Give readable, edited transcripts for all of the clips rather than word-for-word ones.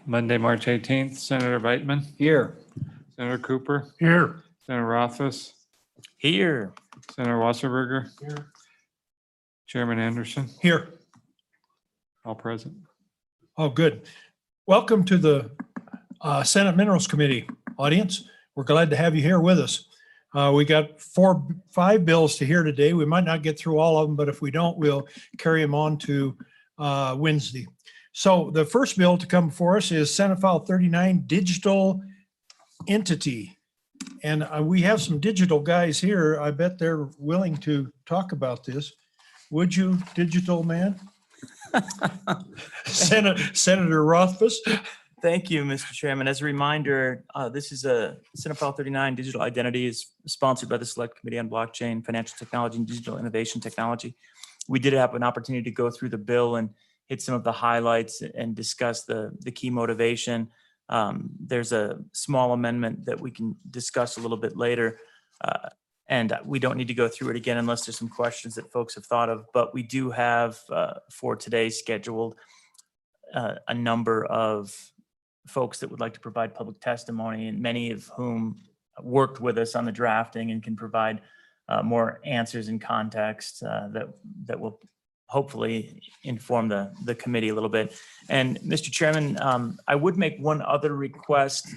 Monday, March 18th, Senator Reitman, Here. Senator Cooper, Here. Senator Rothfuss, Here. Senator Wasserberger, Here. Chairman Anderson, Here. all present. Oh, good. Welcome to the Senate Minerals Committee audience. We're glad to have you here with us. We got 5 bills to hear today. We might not get through all of them, but if we don't, we'll carry them on to Wednesday. So the first bill to come before us is Senate File 39, Digital Entity. And we have some digital guys here. I bet they're willing to talk about this. Would you, digital man? Senator Rothfuss. Thank you, Mr. Chairman. As a reminder, this is a Senate File 39 Digital Identity is sponsored by the Select Committee on Blockchain, Financial Technology, and Digital Innovation Technology. We did have an opportunity to go through the bill and hit some of the highlights and discuss the key motivation. There's a small amendment that we can discuss a little bit later. And we don't need to go through it again unless there's some questions that folks have thought of. But we do have for today scheduled a number of folks that would like to provide public testimony, and many of whom worked with us on the drafting and can provide more answers and context that will hopefully inform the committee a little bit. And Mr. Chairman, I would make one other request.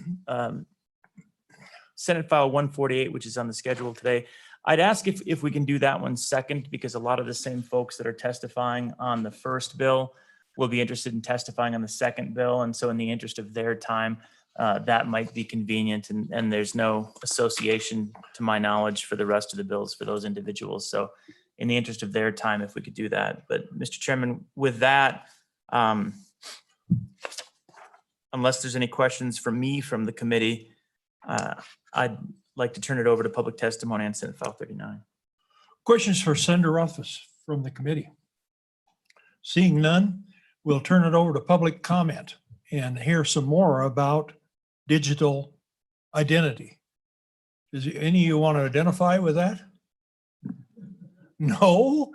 Senate File 148, which is on the schedule today. I'd ask if we can do that one second, because a lot of the same folks that are testifying on the first bill will be interested in testifying on the second bill. And so in the interest of their time, that might be convenient, and there's no association to my knowledge for the rest of the bills for those individuals. So in the interest of their time, if we could do that. But Mr. Chairman, with that, unless there's any questions for me from the committee, I'd like to turn it over to public testimony on Senate File 39. Questions for Senator Rothfuss from the committee? Seeing none, we'll turn it over to public comment and hear some more about digital identity. Does any of you want to identify with that? No?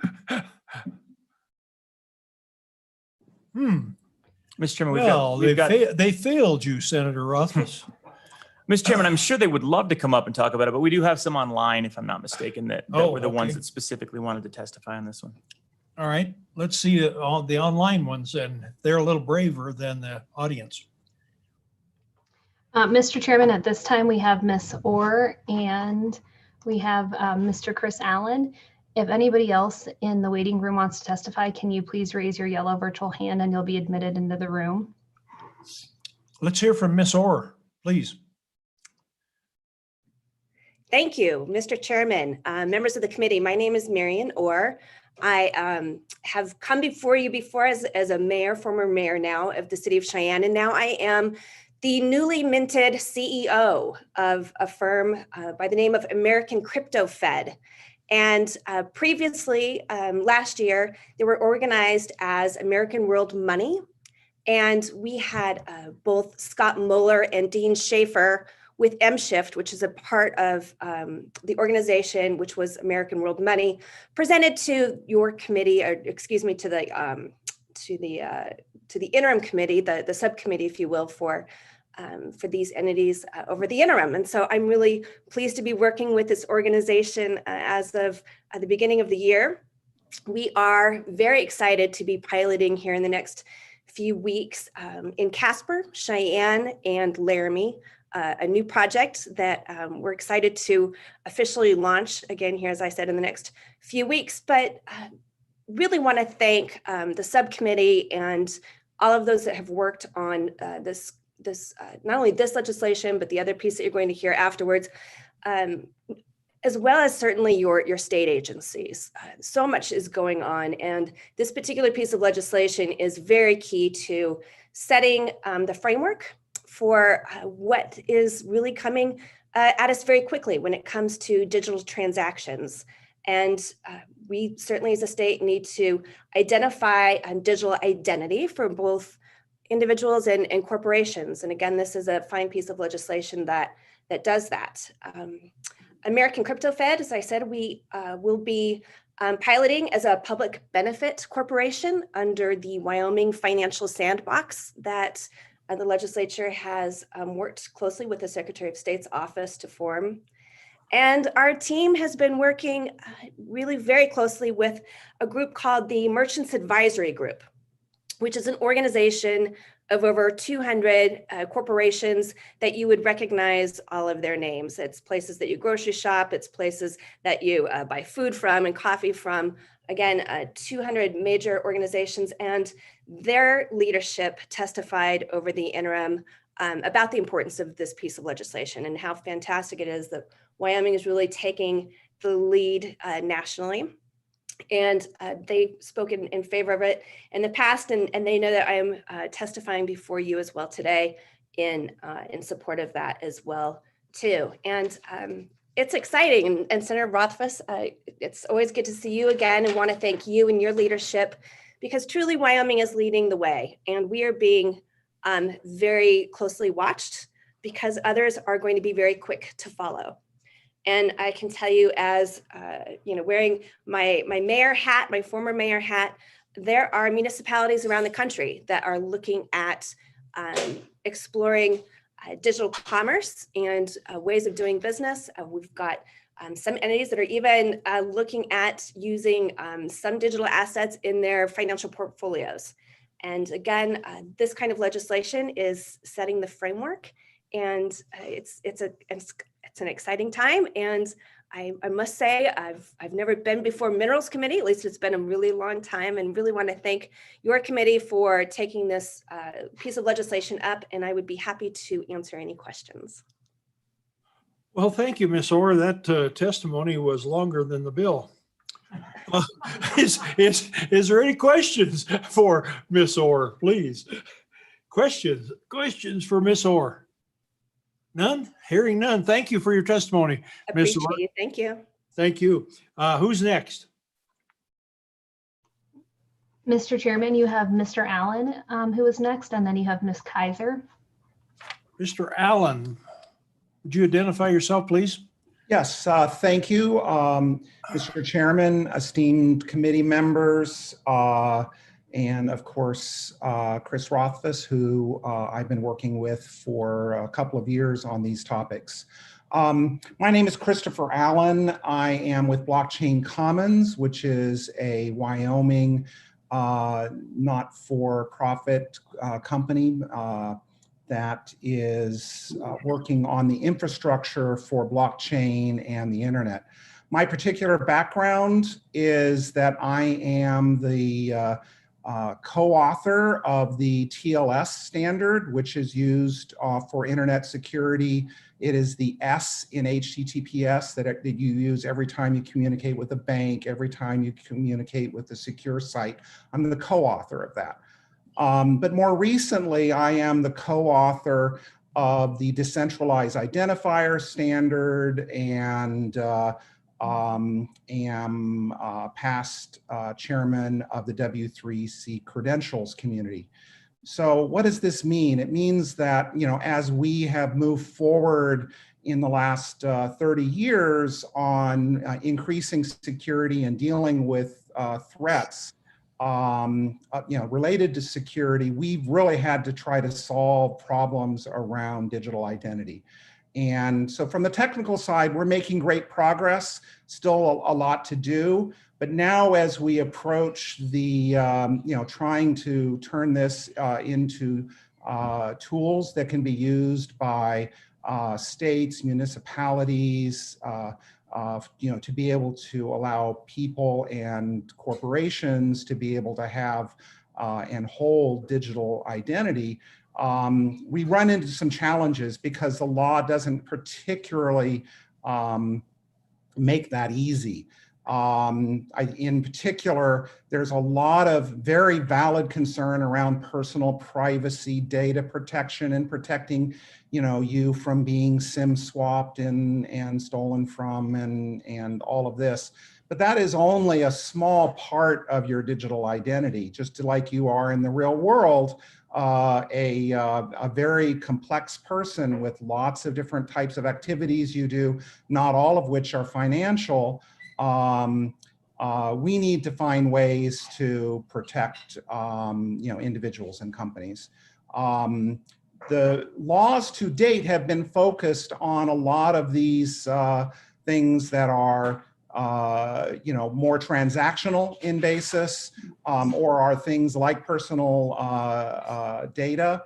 Mr. Chairman, Well, we've got they failed you, Senator Rothfuss. Mr. Chairman, I'm sure they would love to come up and talk about it, but we do have some online, if I'm not mistaken, that were the ones okay. that specifically wanted to testify on this one. All right, let's see the online ones, and they're a little braver than the audience. Mr. Chairman, at this time we have Ms. Orr and we have Mr. Chris Allen. If anybody else in the waiting room wants to testify, can you please raise your yellow virtual hand and you'll be admitted into the room. Let's hear from Ms. Orr, please. Thank you, Mr. Chairman, members of the committee. My name is Marion Orr. I have come before you before as a mayor, former mayor now of the city of Cheyenne, and now I am the newly minted CEO of a firm by the name of American Crypto Fed. And previously, last year, they were organized as American World Money. And we had both Scott Mueller and Dean Schaefer with MShift, which is a part of the organization, which was American World Money, presented to your committee, or excuse me, to the interim committee, the subcommittee, if you will, for these entities over the interim. And so I'm really pleased to be working with this organization as of the beginning of the year. We are very excited to be piloting here in the next few weeks in Casper, Cheyenne, and Laramie, a new project that we're excited to officially launch again here, as I said, in the next few weeks. But really want to thank the subcommittee and all of those that have worked on this not only this legislation, but the other piece that you're going to hear afterwards, as well as certainly your state agencies. So much is going on, and this particular piece of legislation is very key to setting the framework for what is really coming at us very quickly when it comes to digital transactions. And we certainly as a state need to identify digital identity for both individuals and corporations. And again, this is a fine piece of legislation that does that. American Crypto Fed, as I said, we will be piloting as a public benefit corporation under the Wyoming Financial Sandbox that The legislature has worked closely with the Secretary of State's office to form. And our team has been working really very closely with a group called the Merchants Advisory Group, which is an organization of over 200 corporations that you would recognize all of their names. It's places that you grocery shop, it's places that you buy food from and coffee from. Again, 200 major organizations, and their leadership testified over the interim about the importance of this piece of legislation and how fantastic it is that Wyoming is really taking the lead nationally. And they spoke in favor of it in the past, and they know that I am testifying before you as well today in support of that as well too. And it's exciting. And Senator Rothfuss, it's always good to see you again, and want to thank you and your leadership, because truly Wyoming is leading the way, and we are being very closely watched because others are going to be very quick to follow. And I can tell you, as wearing my mayor hat, my former mayor hat, there are municipalities around the country that are looking at exploring digital commerce and ways of doing business. We've got some entities that are even looking at using some digital assets in their financial portfolios. And again, this kind of legislation is setting the framework, and it's an exciting time. And I must say, I've never been before Minerals Committee, at least it's been a really long time, and really want to thank your committee for taking this piece of legislation up, and I would be happy to answer any questions. Well, thank you, Ms. Orr. That testimony was longer than the bill. Is there any questions for Ms. Orr, please? Questions for Ms. Orr? None? Hearing none. Thank you for your testimony, Ms. Appreciate Orr. you. Thank you. Thank you. Who's next? Mr. Chairman, you have Mr. Allen, who is next, and then you have Ms. Kaiser. Mr. Allen, would you identify yourself, please? Yes, thank you, Mr. Chairman, esteemed committee members, and of course, Chris Rothfuss, who I've been working with for a couple of years on these topics. My name is Christopher Allen. I am with Blockchain Commons, which is a Wyoming not-for-profit company that is working on the infrastructure for blockchain and the internet. My particular background is that I am the co-author of the TLS standard, which is used for internet security. It is the S in HTTPS that you use every time you communicate with a bank, every time you communicate with a secure site. I'm the co-author of that. But more recently, I am the co-author of the decentralized identifier standard and am past chairman of the W3C credentials community. So what does this mean? It means that, as we have moved forward in the last 30 years on increasing security and dealing with threats, related to security, we've really had to try to solve problems around digital identity. And so from the technical side, we're making great progress, still a lot to do. But now as we approach the, trying to turn this into tools that can be used by states, municipalities, to be able to allow people and corporations to be able to have and hold digital identity, we run into some challenges because the law doesn't particularly make that easy. In particular, there's a lot of very valid concern around personal privacy, data protection, and protecting, you from being SIM swapped and stolen from, and all of this. But that is only a small part of your digital identity, just like you are in the real world. A very complex person with lots of different types of activities you do, not all of which are financial. We need to find ways to protect, individuals and companies. The laws to date have been focused on a lot of these things that are more transactional in basis, or are things like personal data,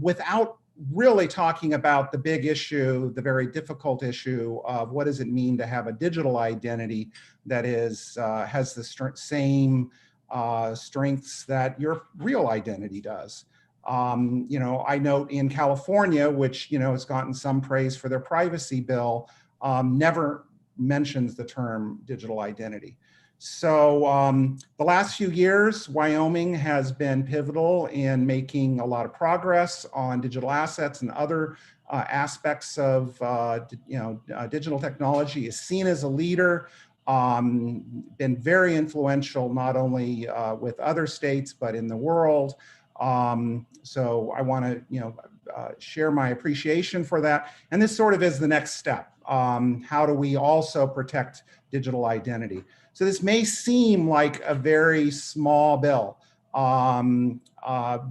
without really talking about the big issue, the very difficult issue of what does it mean to have a digital identity that has the same strengths that your real identity does. I note in California, which has gotten some praise for their privacy bill, never mentions the term digital identity. So the last few years, Wyoming has been pivotal in making a lot of progress on digital assets and other aspects of digital technology. Is seen as a leader, been very influential not only with other states but in the world. So I want to share my appreciation for that. And this sort of is the next step. How do we also protect digital identity? So this may seem like a very small bill.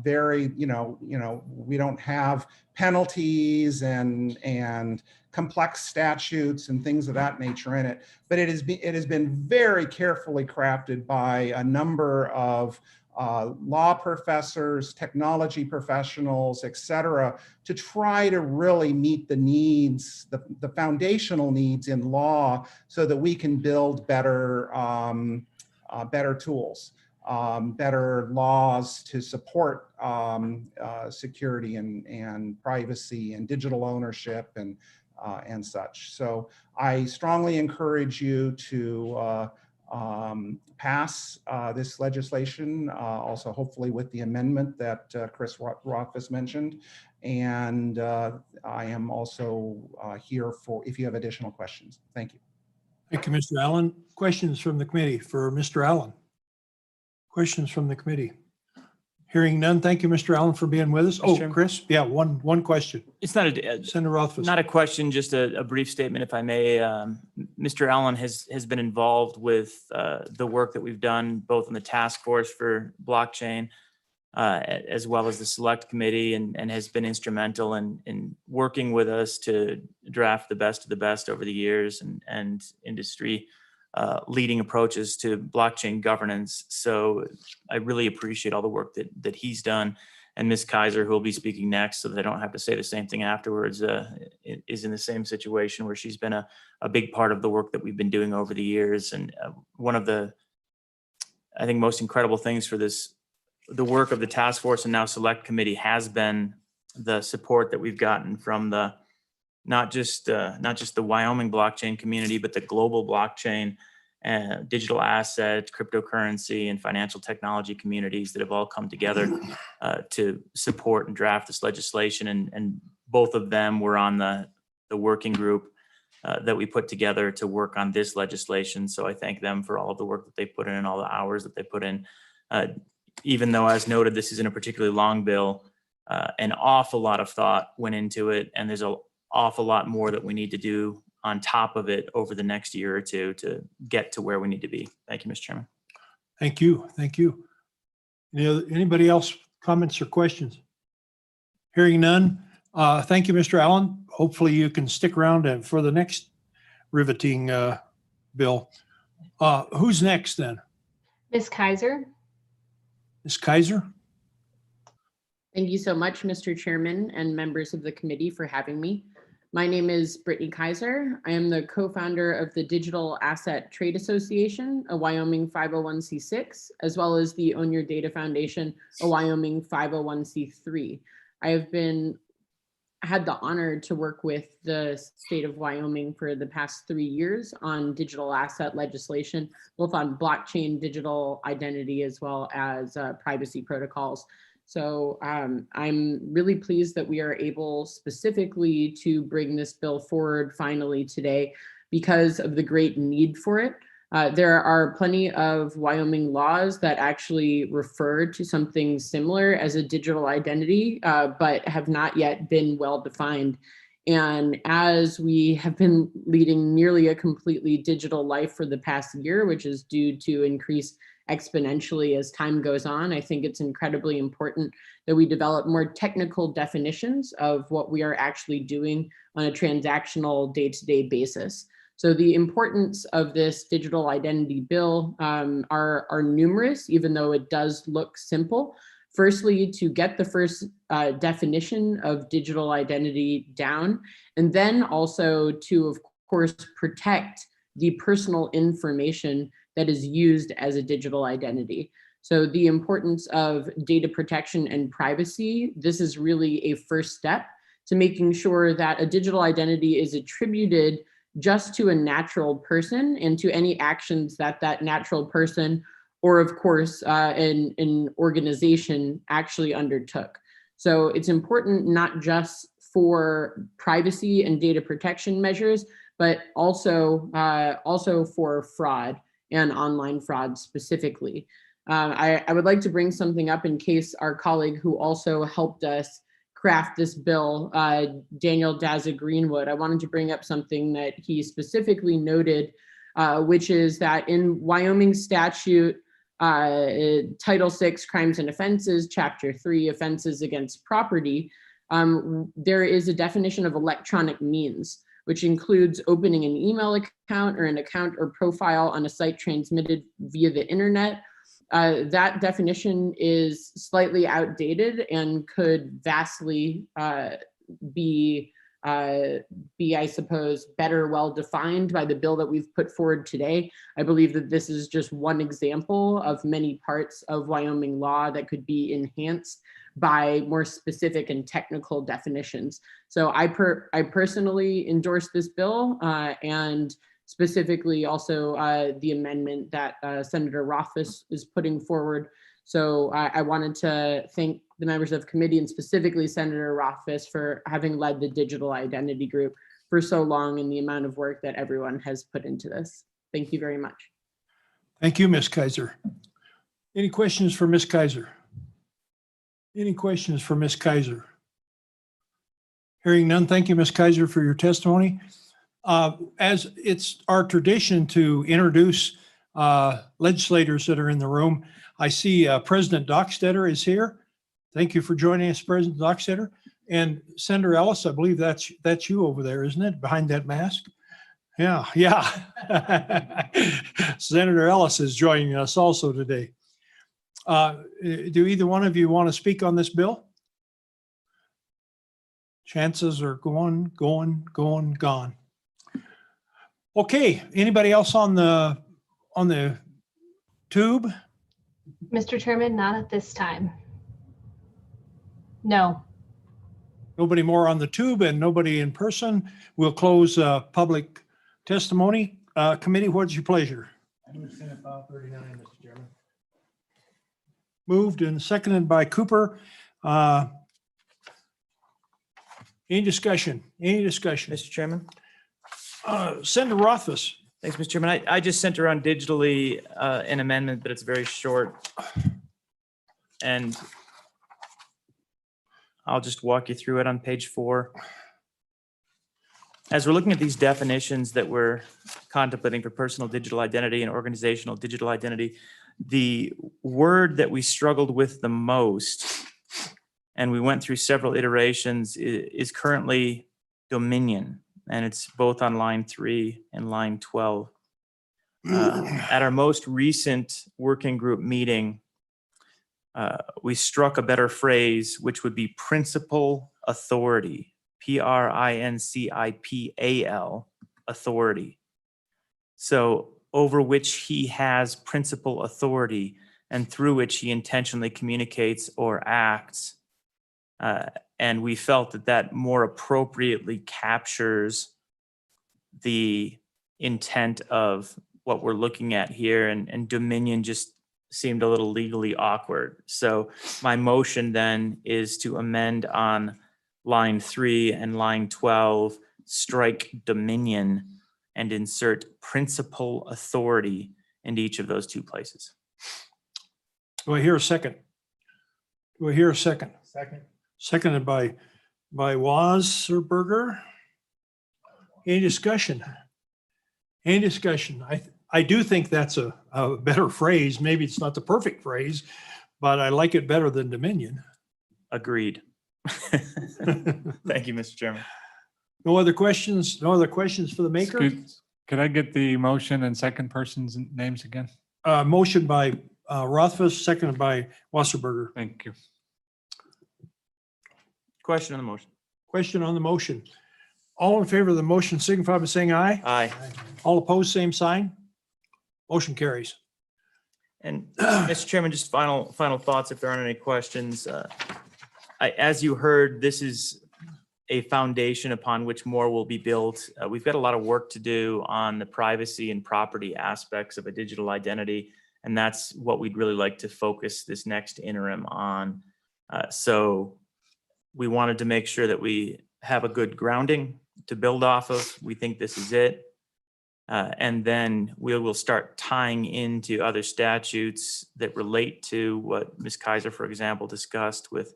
Very, we don't have penalties and complex statutes and things of that nature in it, but it has been very carefully crafted by a number of law professors, technology professionals, et cetera, to try to really meet the needs, the foundational needs in law, so that we can build better, better tools, better laws to support security and privacy and digital ownership and such. So I strongly encourage you to pass this legislation, also hopefully with the amendment that Chris Rothfuss mentioned. And I am also here for if you have additional questions. Thank you. Thank you, Mr. Allen. Questions from the committee for Mr. Allen? Questions from the committee? Hearing none. Thank you, Mr. Allen, for being with us. Oh, Chairman. Chris, yeah, one question. It's not Senator Rothfuss. not a question, just a brief statement, if I may. Mr. Allen has been involved with the work that we've done, both in the task force for blockchain, as well as the select committee, and has been instrumental in working with us to draft the best of the best over the years and industry leading approaches to blockchain governance. So I really appreciate all the work that he's done. And Ms. Kaiser, who will be speaking next, so that I don't have to say the same thing afterwards, is in the same situation where she's been a big part of the work that we've been doing over the years. And one of the, I think, most incredible things for the work of the task force and now select committee has been the support that we've gotten from the not just the Wyoming blockchain community, but the global blockchain and digital asset, cryptocurrency, and financial technology communities that have all come together to support and draft this legislation. And both of them were on the working group that we put together to work on this legislation. So I thank them for all of the work that they put in and all the hours that they put in. Even though, as noted, this isn't a particularly long bill, an awful lot of thought went into it, and there's an awful lot more that we need to do on top of it over the next year or two to get to where we need to be. Thank you, Mr. Chairman. Thank you. Thank you. Anybody else comments or questions? Hearing none. Thank you, Mr. Allen. Hopefully you can stick around for the next riveting bill. Who's next then? Ms. Kaiser? Ms. Kaiser? Thank you so much, Mr. Chairman and members of the committee, for having me. My name is Brittany Kaiser. I am the co-founder of the Digital Asset Trade Association, a Wyoming 501c6, as well as the Own Your Data Foundation, a Wyoming 501c3. I have had the honor to work with the state of Wyoming for the past 3 years on digital asset legislation, both on blockchain, digital identity, as well as privacy protocols. So I'm really pleased that we are able specifically to bring this bill forward finally today because of the great need for it. There are plenty of Wyoming laws that actually refer to something similar as a digital identity, but have not yet been well defined. And as we have been leading nearly a completely digital life for the past year, which is due to increased exponentially as time goes on. I think it's incredibly important that we develop more technical definitions of what we are actually doing on a transactional day-to-day basis. So the importance of this digital identity bill are numerous, even though it does look simple. Firstly, to get the first definition of digital identity down, and then also to, of course, protect the personal information that is used as a digital identity. So the importance of data protection and privacy, this is really a first step to making sure that a digital identity is attributed just to a natural person and to any actions that that natural person or of course an organization actually undertook. So it's important not just for privacy and data protection measures, but also for fraud and online fraud specifically. I would like to bring something up in case our colleague who also helped us craft this bill, Daniel Daza Greenwood, I wanted to bring up something that he specifically noted, which is that in Wyoming statute, Title VI, Crimes and Offenses, Chapter 3, Offenses Against Property, there is a definition of electronic means, which includes opening an email account or an account or profile on a site transmitted via the internet. That definition is slightly outdated and could vastly be, I suppose, better well defined by the bill that we've put forward today. I believe that this is just one example of many parts of Wyoming law that could be enhanced by more specific and technical definitions. So I personally endorse this bill and specifically also the amendment that Senator Rothfuss is putting forward. So I wanted to thank the members of committee and specifically Senator Rothfuss for having led the digital identity group for so long and the amount of work that everyone has put into this. Thank you very much. Thank you, Ms. Kaiser. Any questions for Ms. Kaiser? Any questions for Ms. Kaiser? Hearing none, thank you, Ms. Kaiser, for your testimony. As it's our tradition to introduce legislators that are in the room, I see President Dockstader is here. Thank you for joining us, President Dockstader. And Senator Ellis, I believe that's you over there, isn't it? Behind that mask? Yeah. Senator Ellis is joining us also today. Do either one of you want to speak on this bill? Chances are gone. Okay, anybody else on the tube? Mr. Chairman, not at this time. No. Nobody more on the tube and nobody in person. We'll close public testimony. Committee, what's your pleasure? I move Senate File 39, Mr. Chairman. Moved and seconded by Cooper. Any discussion? Mr. Chairman. Senator Rothfuss. Thanks, Mr. Chairman. I just sent around digitally an amendment, but it's very short. And I'll just walk you through it on page 4. As we're looking at these definitions that we're contemplating for personal digital identity and organizational digital identity, the word that we struggled with the most, and we went through several iterations, is currently dominion. And it's both on line 3 and line 12. At our most recent working group meeting, we struck a better phrase, which would be principal authority, principal authority. So over which he has principal authority and through which he intentionally communicates or acts. And we felt that that more appropriately captures the intent of what we're looking at here, and dominion just seemed a little legally awkward. So my motion then is to amend on line 3 and line 12, strike dominion and insert principal authority in each of those two places. Do I hear a second? Second. Seconded by Wasserberger. Any discussion? I do think that's a better phrase. Maybe it's not the perfect phrase, but I like it better than Dominion. Agreed. Thank you, Mr. Chairman. No other questions? No other questions for the maker? Could I get the motion and second person's names again? Motion by Rothfuss, seconded by Wasserberger. Thank you. Question on the motion. Question on the motion. All in favor of the motion signify by saying aye. Aye. All opposed, same sign. Motion carries. And Mr. Chairman, just final thoughts, if there aren't any questions. As you heard, this is a foundation upon which more will be built. We've got a lot of work to do on the privacy and property aspects of a digital identity, and that's what we'd really like to focus this next interim on. So we wanted to make sure that we have a good grounding to build off of. We think this is it. And then we will start tying into other statutes that relate to what Ms. Kaiser, for example, discussed with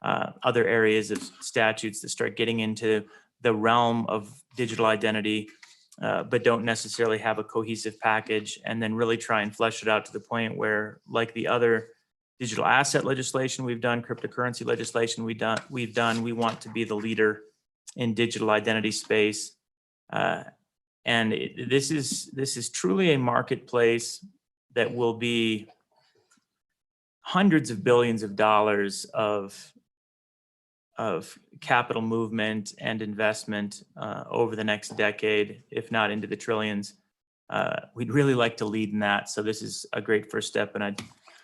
other areas of statutes that start getting into the realm of digital identity, but don't necessarily have a cohesive package, and then really try and flesh it out to the point where, like the other digital asset legislation we've done, cryptocurrency legislation we want to be the leader in digital identity space. And this is truly a marketplace that will be hundreds of billions of dollars of capital movement and investment over the next decade, if not into the trillions. We'd really like to lead in that. So this is a great first step, and I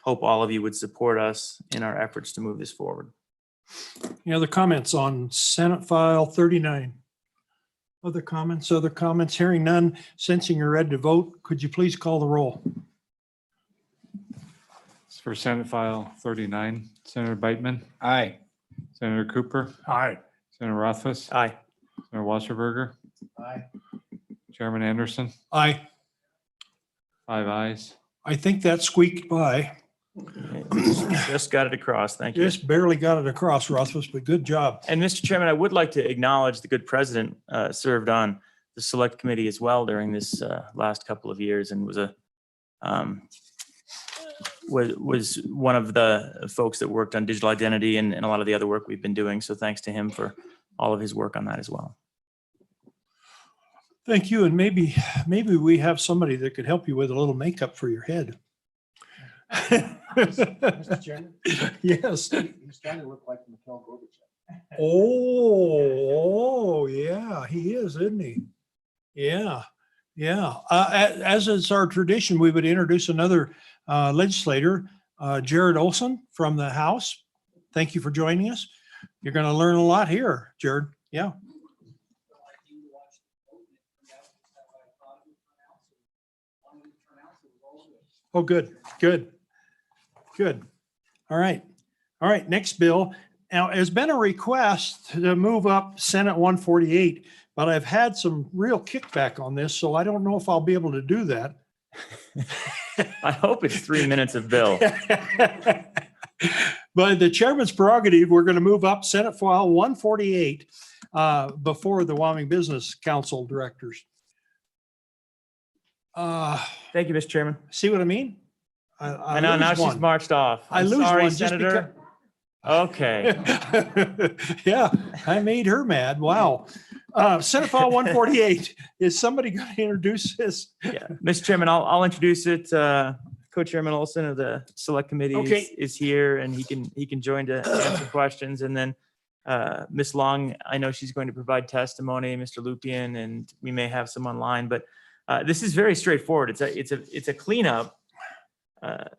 hope all of you would support us in our efforts to move this forward. Any other comments on Senate File 39? Other comments? Hearing none, sensing you're ready to vote, could you please call the roll? For Senate File 39, Senator Beitman, Aye. Senator Cooper, Aye. Senator Rothfuss, Aye. Senator Wasserberger, Aye. Chairman Anderson, Aye. 5 ayes. I think that squeaked by. Just got it across. Thank you. Just barely got it across, Rothfuss, but good job. And Mr. Chairman, I would like to acknowledge the good president served on the select committee as well during this last couple of years, and was one of the folks that worked on digital identity and a lot of the other work we've been doing. So thanks to him for all of his work on that as well. Thank you. And maybe we have somebody that could help you with a little makeup for your head. Mr. Chairman? Yes. He's starting to look like Mikhail Gorbachev. Oh, yeah, he is, isn't he? Yeah, yeah. As is our tradition, we would introduce another legislator, Jared Olson from the House. Thank you for joining us. You're going to learn a lot here, Jared. Yeah. Oh, good. All right. Next bill. Now, there's been a request to move up Senate 148, but I've had some real kickback on this, so I don't know if I'll be able to do that. I hope it's 3 minutes of bill. By the chairman's prerogative, we're going to move up Senate File 148 before the Wyoming Business Council directors. Thank you, Mr. Chairman. See what I mean? I know now lose she's one. marched off. I I'm lose sorry, one just Senator. Okay. Yeah, I made her mad. Wow. Senate File 148. Is somebody going to introduce this? Yeah, Mr. Chairman, I'll introduce it. Co-Chairman Olson of the Select Committee Okay. is here, and he can join to answer questions. And then Ms. Long, I know she's going to provide testimony. Mr. Lupian, and we may have some online. But this is very straightforward. It's a cleanup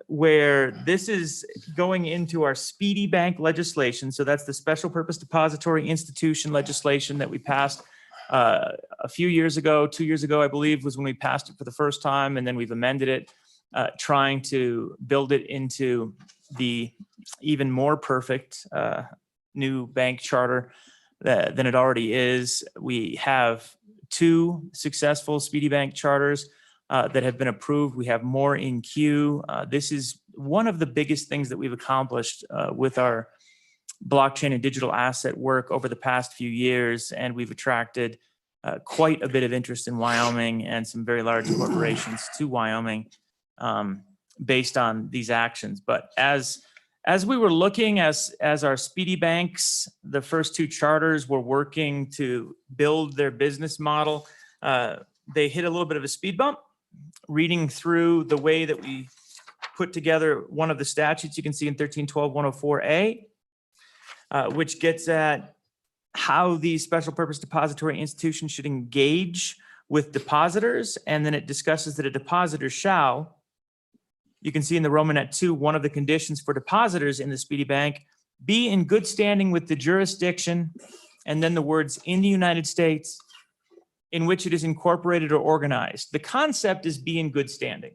where this is going into our Speedy Bank legislation. So that's the special purpose depository institution legislation that we passed a few years ago, 2 years ago, I believe, was when we passed it for the first time, and then we've amended it, trying to build it into the even more perfect new bank charter than it already is. We have 2 successful Speedy Bank charters that have been approved. We have more in queue. This is one of the biggest things that we've accomplished with our blockchain and digital asset work over the past few years, and we've attracted quite a bit of interest in Wyoming and some very large corporations to Wyoming based on these actions. But as we were looking, as our Speedy Banks, the first two charters were working to build their business model, they hit a little bit of a speed bump. Reading through the way that we put together one of the statutes you can see in 1312-104A, which gets at how these special purpose depository institutions should engage with depositors. And then it discusses that a depositor shall, you can see in the Romanet 2, one of the conditions for depositors in the Speedy Bank, be in good standing with the jurisdiction, and then the words in the United States in which it is incorporated or organized. The concept is be in good standing.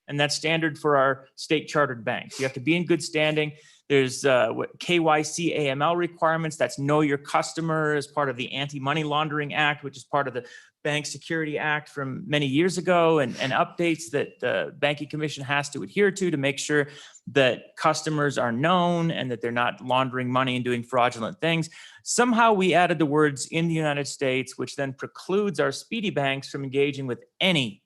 And that's standard for our state chartered banks. You have to be in good standing. There's KYC AML requirements. That's know your customer as part of the Anti-Money Laundering Act, which is part of the Bank Security Act from many years ago, and updates that the Banking Commission has to adhere to make sure that customers are known and that they're not laundering money and doing fraudulent things. Somehow we added the words in the United States, which then precludes our Speedy Banks from engaging with any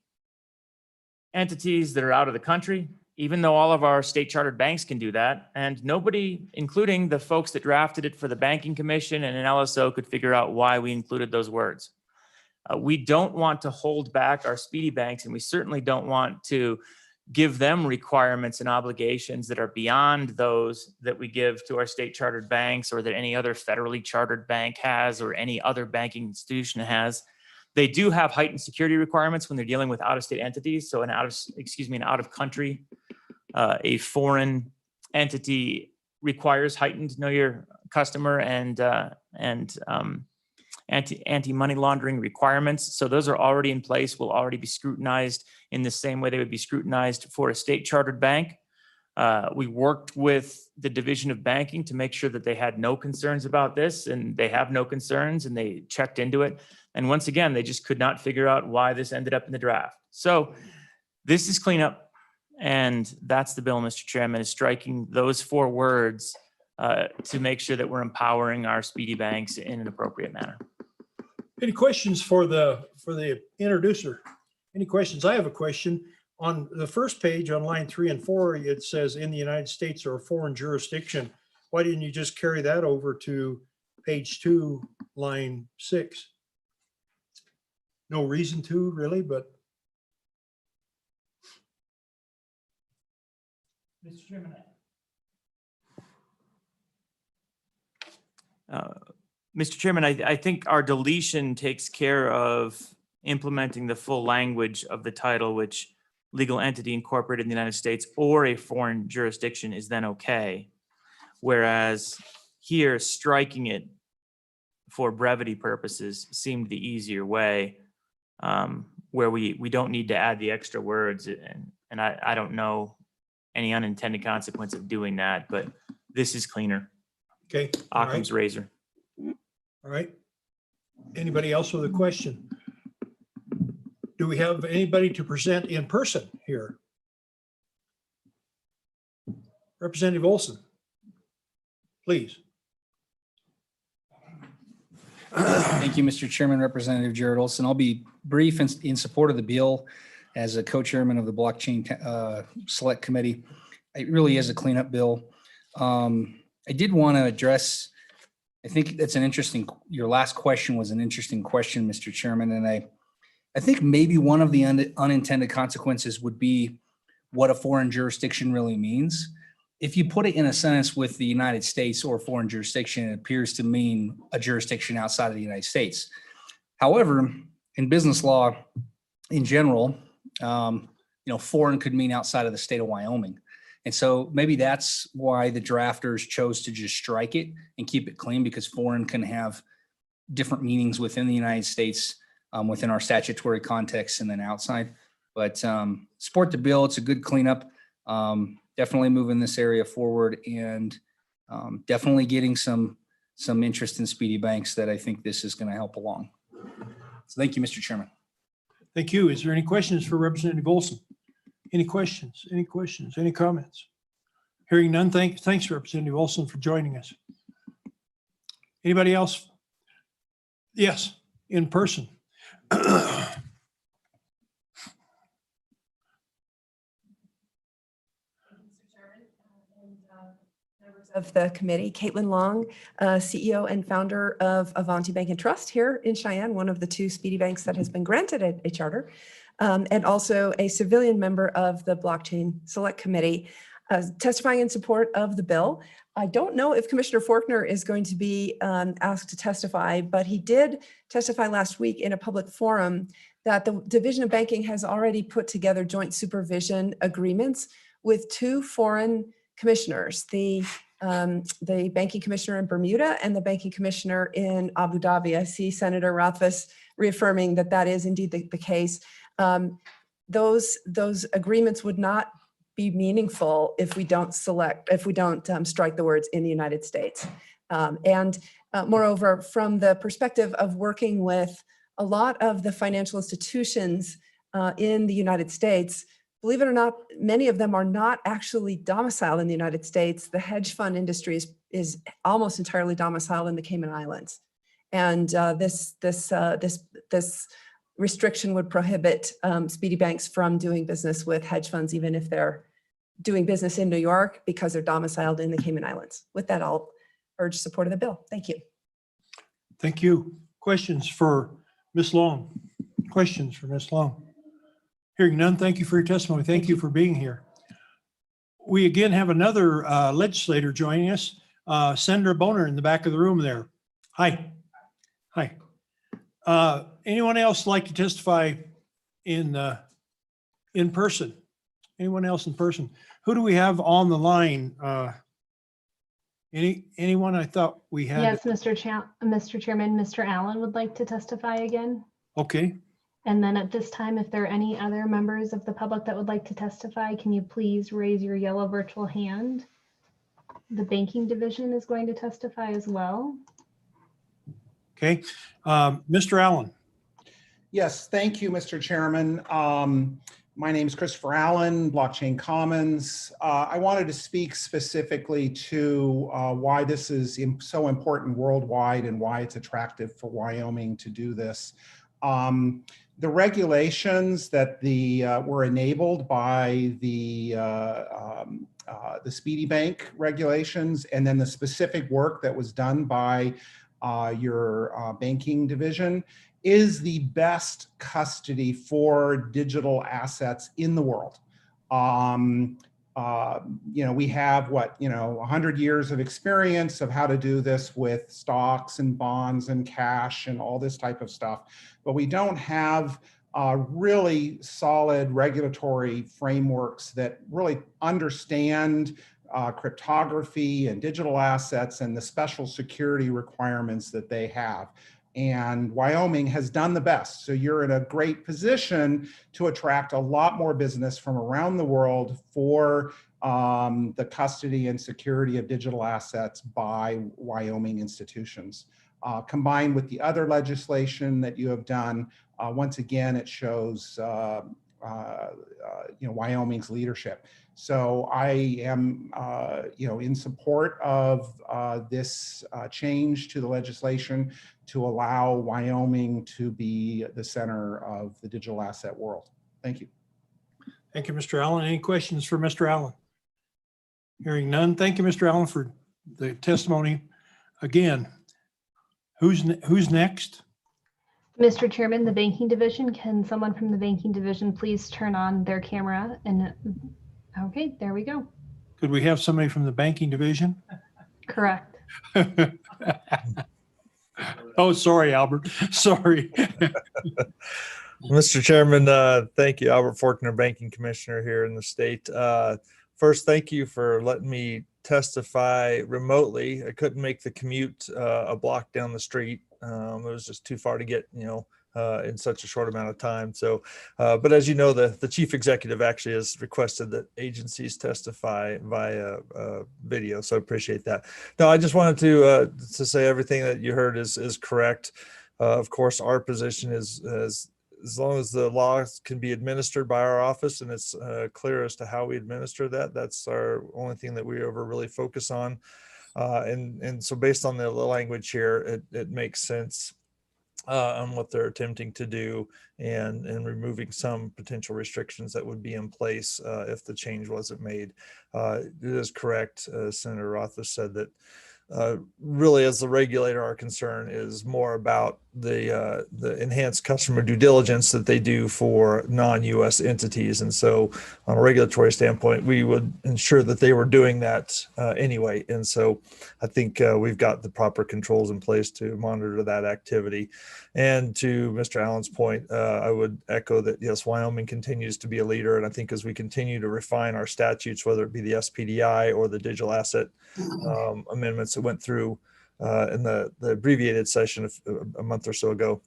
entities that are out of the country, even though all of our state chartered banks can do that. And nobody, including the folks that drafted it for the Banking Commission and an LSO, could figure out why we included those words. We don't want to hold back our Speedy Banks, and we certainly don't want to give them requirements and obligations that are beyond those that we give to our state chartered banks or that any other federally chartered bank has or any other banking institution has. They do have heightened security requirements when they're dealing with out-of-state entities. So an out-of-country, a foreign entity requires heightened know your customer and anti-money laundering requirements. So those are already in place, will already be scrutinized in the same way they would be scrutinized for a state chartered bank. We worked with the Division of Banking to make sure that they had no concerns about this, and they have no concerns, and they checked into it. And once again, they just could not figure out why this ended up in the draft. So this is cleanup, and that's the bill, Mr. Chairman, is striking those 4 words to make sure that we're empowering our Speedy Banks in an appropriate manner. Any questions for the introducer? Any questions? I have a question. On the first page on line 3 and 4, it says in the United States or a foreign jurisdiction. Why didn't you just carry that over to page 2, line 6? No reason to really, but. Mr. Chairman. Mr. Chairman, I think our deletion takes care of implementing the full language of the title, which legal entity incorporated in the United States or a foreign jurisdiction is then okay. Whereas here, striking it for brevity purposes seemed the easier way, where we don't need to add the extra words. And I don't know any unintended consequence of doing that, but this is cleaner. Okay. All right. Occam's razor. All right. Anybody else with a question? Do we have anybody to present in person here? Representative Olson, please. Thank you, Mr. Chairman, Representative Jared Olson. I'll be brief in support of the bill as a co-chairman of the Blockchain Select Committee. It really is a cleanup bill. I did want to address, I think that's an interesting, your last question was an interesting question, Mr. Chairman. And I think maybe one of the unintended consequences would be what a foreign jurisdiction really means. If you put it in a sentence with the United States or foreign jurisdiction, it appears to mean a jurisdiction outside of the United States. However, in business law in general, foreign could mean outside of the state of Wyoming. And so maybe that's why the drafters chose to just strike it and keep it clean, because foreign can have different meanings within the United States, within our statutory context and then outside. But support the bill. It's a good cleanup. Definitely moving this area forward and definitely getting some interest in Speedy Banks that I think this is going to help along. So thank you, Mr. Chairman. Thank you. Is there any questions for Representative Olson? Any questions? Any questions? Any comments? Hearing none. Thanks, Representative Olson, for joining us. Anybody else? Yes, in person. Members of the committee, Caitlin Long, CEO and founder of Avanti Bank and Trust here in Cheyenne, one of the 2 Speedy Banks that has been granted a charter, and also a civilian member of the Blockchain Select Committee, testifying in support of the bill. I don't know if Commissioner Faulkner is going to be asked to testify, but he did testify last week in a public forum that the Division of Banking has already put together joint supervision agreements with 2 foreign commissioners, the banking commissioner in Bermuda and the banking commissioner in Abu Dhabi. I see Senator Rothfuss reaffirming that that is indeed the case. Those agreements would not be meaningful if we don't strike the words "in the United States." Moreover, from the perspective of working with a lot of the financial institutions in the United States, believe it or not, many of them are not actually domiciled in the United States. The hedge fund industry is almost entirely domiciled in the Cayman Islands. And this restriction would prohibit Speedy Banks from doing business with hedge funds, even if they're doing business in New York, because they're domiciled in the Cayman Islands. With that, I'll urge support of the bill. Thank you. Thank you. Questions for Ms. Long? Questions for Ms. Long? Hearing none, thank you for your testimony. Thank you for being here. We again have another legislator joining us, Senator Boner in the back of the room there. Hi. Hi. Anyone else like to testify in person? Anyone else in person? Who do we have on the line? Anyone? I thought we had. Yes, Mr. Chairman, Mr. Allen would like to testify again. Okay. And then at this time, if there are any other members of the public that would like to testify, can you please raise your yellow virtual hand? The banking division is going to testify as well. Okay. Mr. Allen. Yes, thank you, Mr. Chairman. My name is Christopher Allen, Blockchain Commons. I wanted to speak specifically to why this is so important worldwide and why it's attractive for Wyoming to do this. The regulations that were enabled by the Speedy Bank regulations, and then the specific work that was done by your banking division, is the best custody for digital assets in the world. We have 100 years of experience of how to do this with stocks and bonds and cash and all this type of stuff, but we don't have really solid regulatory frameworks that really understand cryptography and digital assets and the special security requirements that they have. And Wyoming has done the best. So you're in a great position to attract a lot more business from around the world for the custody and security of digital assets by Wyoming institutions. Combined with the other legislation that you have done, once again, it shows Wyoming's leadership. So I am, in support of this change to the legislation to allow Wyoming to be the center of the digital asset world. Thank you. Thank you, Mr. Allen. Any questions for Mr. Allen? Hearing none. Thank you, Mr. Allen, for the testimony. Again, who's next? Mr. Chairman, the banking division, can someone from the banking division please turn on their camera? And okay, there we go. Could we have somebody from the banking division? Correct. Oh, sorry, Albert. Sorry. Mr. Chairman, thank you. Albert Faulkner, Banking Commissioner here in the state. First, thank you for letting me testify remotely. I couldn't make the commute a block down the street. It was just too far to get, in such a short amount of time. So, but as you know, the chief executive actually has requested that agencies testify via video. So I appreciate that. No, I just wanted to say everything that you heard is correct. Of course, our position is as long as the laws can be administered by our office and it's clear as to how we administer that, that's our only thing that we ever really focus on. And so based on the language here, it makes sense. on what they're attempting to do and removing some potential restrictions that would be in place if the change wasn't made. It is correct, Senator Rothfuss said that really, as the regulator, our concern is more about the enhanced customer due diligence that they do for non-U.S. entities. And so on a regulatory standpoint, we would ensure that they were doing that anyway. And so I think we've got the proper controls in place to monitor that activity. And to Mr. Allen's point, I would echo that, yes, Wyoming continues to be a leader. And I think as we continue to refine our statutes, whether it be the SPDI or the digital asset amendments that went through in the abbreviated session a month or so ago.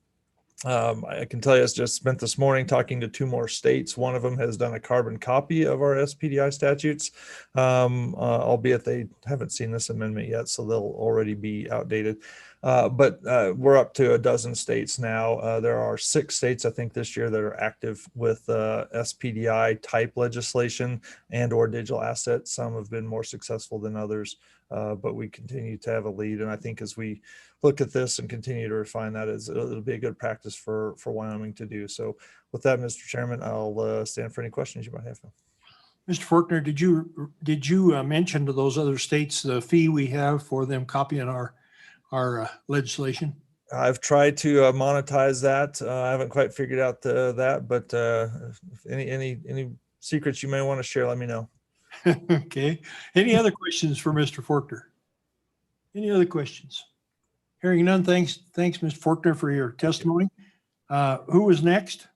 I can tell you, I just spent this morning talking to 2 more states. One of them has done a carbon copy of our SPDI statutes, albeit they haven't seen this amendment yet, so they'll already be outdated. But we're up to a dozen states now. There are 6 states, I think, this year that are active with SPDI type legislation and or digital assets. Some have been more successful than others, but we continue to have a lead. And I think as we look at this and continue to refine that, it'll be a good practice for Wyoming to do. So with that, Mr. Chairman, I'll stand for any questions you might have. Mr. Forkner, did you mention to those other states the fee we have for them copying our legislation? I've tried to monetize that. I haven't quite figured out that, but if any secrets you may want to share, let me know. Okay. Any other questions for Mr. Forkner? Any other questions? Hearing none, thanks, Mr. Forkner, for your testimony. Who was next?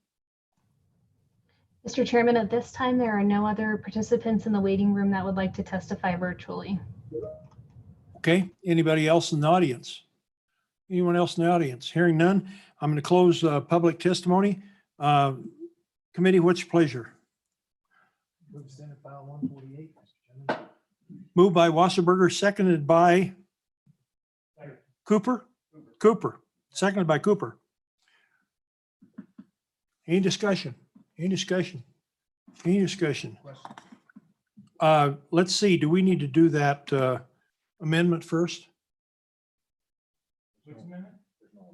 Mr. Chairman, at this time, there are no other participants in the waiting room that would like to testify virtually. Okay. Anybody else in the audience? Anyone else in the audience? Hearing none, I'm going to close public testimony. Committee, what's your pleasure? Move Senate File 148, Mr. Chairman. Moved by Wasserberger, seconded by Cooper. Cooper, seconded by Cooper. Any discussion? Any discussion? Any discussion? Let's see, do we need to do that amendment first? Which amendment?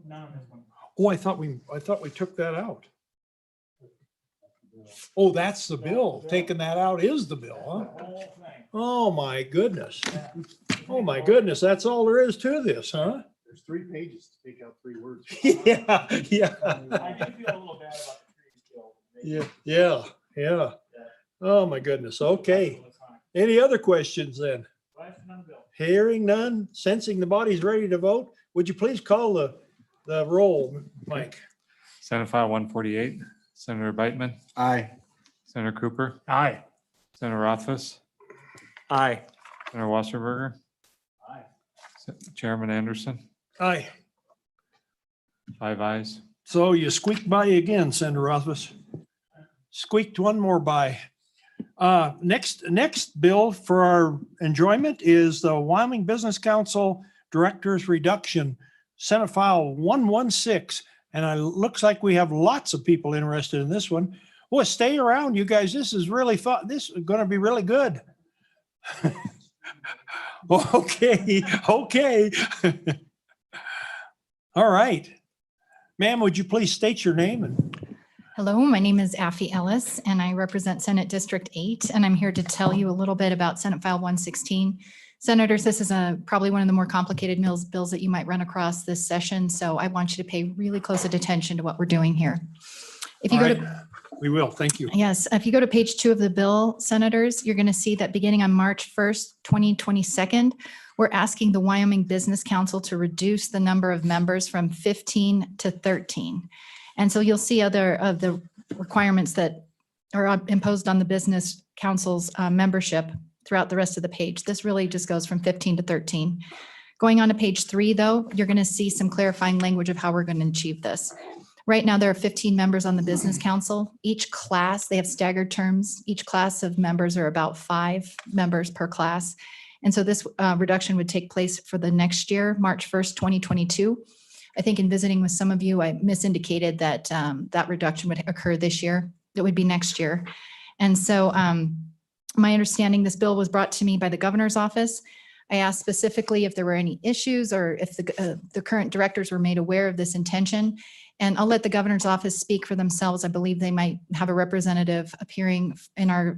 None on this one. Oh, I thought we took that out. Oh, that's the bill. Taking that out is the bill, huh? Oh, my goodness. Oh, my goodness. That's all there is to this, huh? There's 3 pages to take out 3 words. Yeah, I do feel a little bad about the trees killed. yeah. Oh, my goodness. Okay. Any other questions then? Hearing none, sensing the body's ready to vote, would you please call the roll, Mike? Senate File 148, Senator Beitman, Aye. Senator Cooper, Aye. Senator Rothfuss, Aye. Senator Wasserberger. Aye. Chairman Anderson, Aye. 5 ayes. So you squeaked by again, Senator Rothfuss. Squeaked one more by. Next bill for our enjoyment is the Wyoming Business Council Directors Reduction, Senate File 116. And it looks like we have lots of people interested in this one. Well, stay around, you guys. This is really fun. This is going to be really good. Okay. All right. Ma'am, would you please state your name? Hello, my name is Affy Ellis, and I represent Senate District 8, and I'm here to tell you a little bit about Senate File 116. Senators, this is probably one of the more complicated bills that you might run across this session, so I want you to pay really close attention to what we're doing here. If you go to We will, thank you. Yes, if you go to page 2 of the bill, Senators, you're going to see that beginning on March 1st, 2022, we're asking the Wyoming Business Council to reduce the number of members from 15 to 13. And so you'll see other of the requirements that are imposed on the Business Council's membership throughout the rest of the page. This really just goes from 15 to 13. Going on to page 3, though, you're going to see some clarifying language of how we're going to achieve this. Right now, there are 15 members on the Business Council. Each class, they have staggered terms. Each class of members are about 5 members per class. And so this reduction would take place for the next year, March 1st, 2022. I think in visiting with some of you, I misindicated that that reduction would occur this year. It would be next year. And so my understanding, this bill was brought to me by the governor's office. I asked specifically if there were any issues or if the current directors were made aware of this intention. And I'll let the governor's office speak for themselves. I believe they might have a representative appearing in our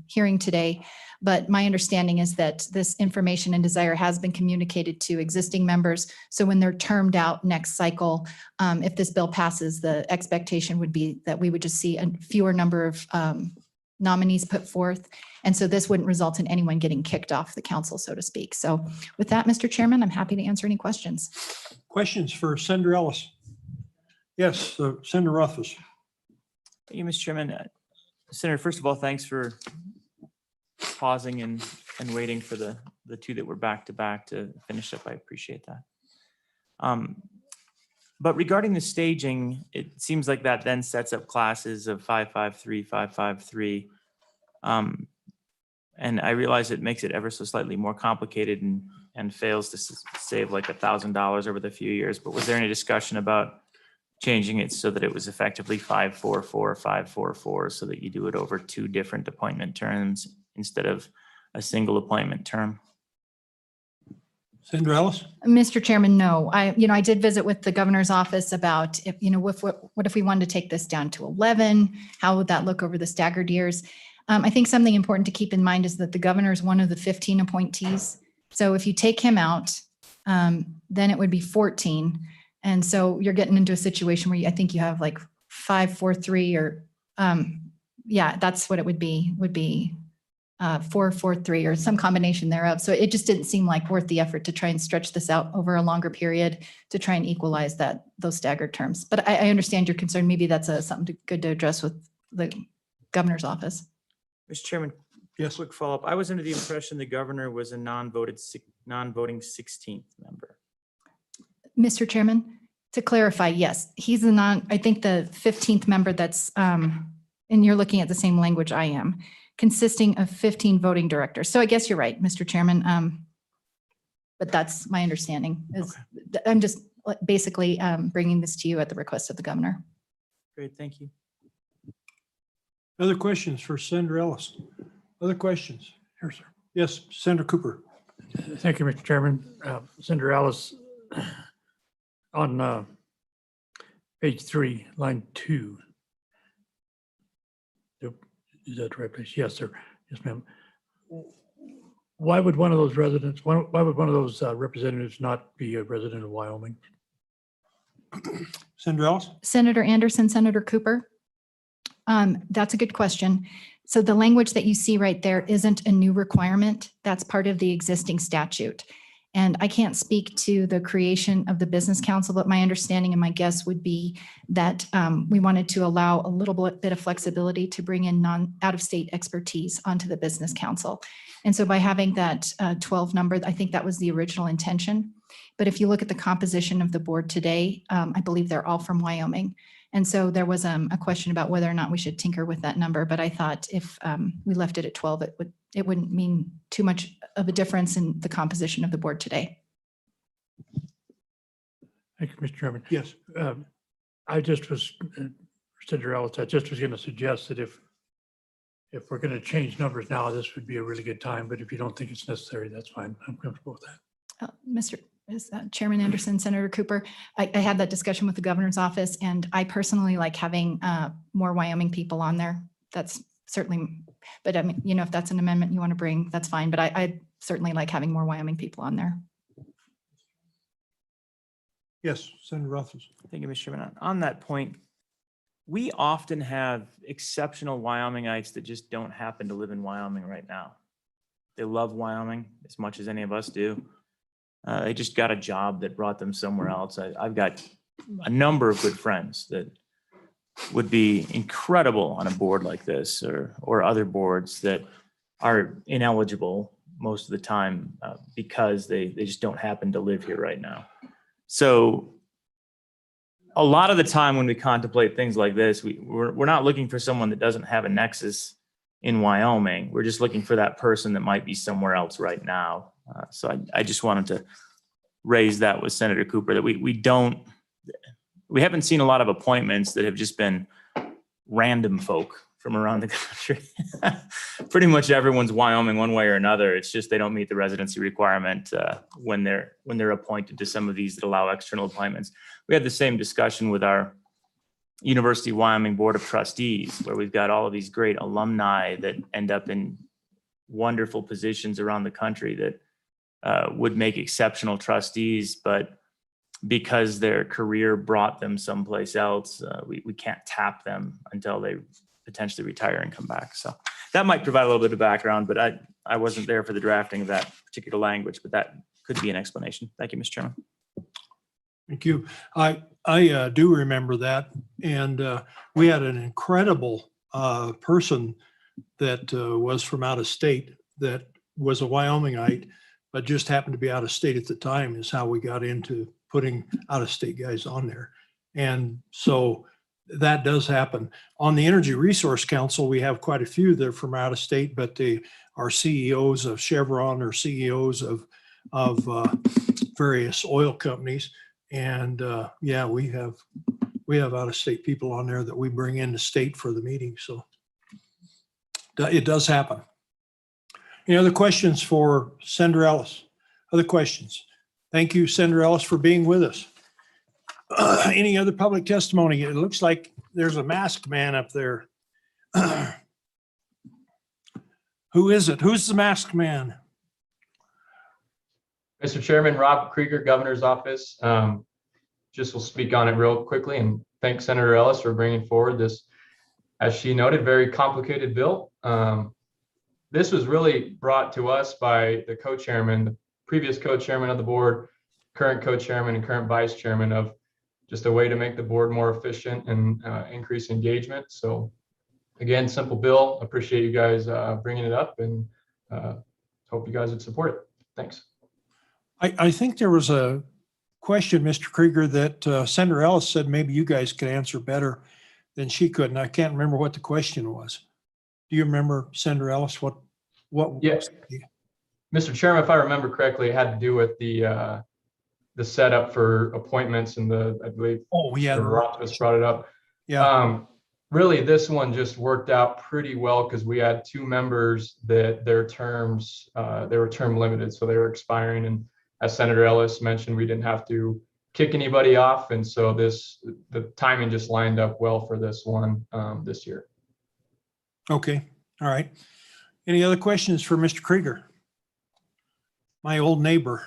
hearing today. But my understanding is that this information and desire has been communicated to existing members. So when they're termed out next cycle, if this bill passes, the expectation would be that we would just see a fewer number of nominees put forth. And so this wouldn't result in anyone getting kicked off the council, so to speak. So with that, Mr. Chairman, I'm happy to answer any questions. Questions for Senator Ellis? Yes, Senator Rothfuss. Thank you, Mr. Chairman. Senator, first of all, thanks for pausing and waiting for the two that were back to back to finish up. I appreciate that. But regarding the staging, it seems like that then sets up classes of 553, 553. And I realize it makes it ever so slightly more complicated and fails to save like $1,000 over the few years. But was there any discussion about changing it so that it was effectively 544, 544, so that you do it over 2 different appointment terms instead of a single appointment term? Senator Ellis? Mr. Chairman, no. I did visit with the governor's office about if, what if we wanted to take this down to 11? How would that look over the staggered years? I think something important to keep in mind is that the governor is one of the 15 appointees. So if you take him out, then it would be 14. And so you're getting into a situation where I think you have like 543 or, that's what it would be 443 or some combination thereof. So it just didn't seem like worth the effort to try and stretch this out over a longer period to try and equalize those staggered terms. But I understand your concern. Maybe that's something good to address with the governor's office. Mr. Chairman, Yes. quick follow-up. I was under the impression the governor was a non-voting 16th member. Mr. Chairman, to clarify, yes, he's I think the 15th member that's, and you're looking at the same language I am, consisting of 15 voting directors. So I guess you're right, Mr. Chairman. But that's my understanding. I'm just basically bringing this to you at the request of the governor. Great, thank you. Other questions for Senator Ellis? Other questions? Here, sir. Yes, Senator Cooper. Thank you, Mr. Chairman. Senator Ellis, on page 3, line 2. Is that the right place? Yes, sir. Yes, ma'am. Why would one of those residents, why would one of those representatives not be a resident of Wyoming? Senator Ellis? Senator Anderson, Senator Cooper. That's a good question. So the language that you see right there isn't a new requirement. That's part of the existing statute. And I can't speak to the creation of the business council, but my understanding and my guess would be that we wanted to allow a little bit of flexibility to bring in out-of-state expertise onto the business council. And so by having that 12 number, I think that was the original intention. But if you look at the composition of the board today, I believe they're all from Wyoming. And so there was a question about whether or not we should tinker with that number. But I thought if we left it at 12, it wouldn't mean too much of a difference in the composition of the board today. Thank you, Mr. Chairman. Yes. I just was, Senator Ellis, I just was going to suggest that if we're going to change numbers now, this would be a really good time. But if you don't think it's necessary, that's fine. I'm comfortable with that. Chairman Anderson, Senator Cooper, I had that discussion with the governor's office, and I personally like having more Wyoming people on there. That's certainly, but I mean, if that's an amendment you want to bring, that's fine. But I certainly like having more Wyoming people on there. Yes, Senator Rothfuss. Thank you, Mr. Chairman. On that point, we often have exceptional Wyomingites that just don't happen to live in Wyoming right now. They love Wyoming as much as any of us do. They just got a job that brought them somewhere else. I've got a number of good friends that would be incredible on a board like this or other boards that are ineligible most of the time because they just don't happen to live here right now. So a lot of the time when we contemplate things like this, we're not looking for someone that doesn't have a nexus in Wyoming. We're just looking for that person that might be somewhere else right now. So I just wanted to raise that with Senator Cooper, that we haven't seen a lot of appointments that have just been random folk from around the country. Pretty much everyone's Wyoming one way or another. It's just they don't meet the residency requirement when they're appointed to some of these that allow external appointments. We had the same discussion with our University of Wyoming Board of Trustees, where we've got all of these great alumni that end up in wonderful positions around the country that would make exceptional trustees, but because their career brought them someplace else, we can't tap them until they potentially retire and come back. So that might provide a little bit of background, but I wasn't there for the drafting of that particular language, but that could be an explanation. Thank you, Mr. Chairman. Thank you. I do remember that. And we had an incredible person that was from out of state that was a Wyomingite, but just happened to be out of state at the time is how we got into putting out of state guys on there. And so that does happen. On the Energy Resource Council, we have quite a few that are from out of state, but they are CEOs of Chevron or CEOs of various oil companies. And yeah, we have out of state people on there that we bring into state for the meeting. So it does happen. Any other questions for Senator Ellis? Other questions? Thank you, Senator Ellis, for being with us. Any other public testimony? It looks like there's a masked man up there. Who is it? Who's the masked man? Mr. Chairman, Rob Krieger, Governor's Office. Just will speak on it real quickly and thank Senator Ellis for bringing forward this, as she noted, very complicated bill. This was really brought to us by the co-chairman, the previous co-chairman of the board, current co-chairman and current vice chairman, of just a way to make the board more efficient and increase engagement. So again, simple bill. Appreciate you guys bringing it up, and hope you guys would support it. Thanks. I think there was a question, Mr. Krieger, that Senator Ellis said maybe you guys could answer better than she could, and I can't remember what the question was. Do you remember, Senator Ellis, what? Yes, Mr. Chairman, if I remember correctly, it had to do with the setup for appointments and I believe. Oh yeah, Rothfuss brought it up. Yeah. Really, this one just worked out pretty well because we had two members that their terms they were term limited, so they were expiring, and as Senator Ellis mentioned, we didn't have to kick anybody off, and so the timing just lined up well for this one this year. Okay, all right. Any other questions for Mr. Krieger? My old neighbor.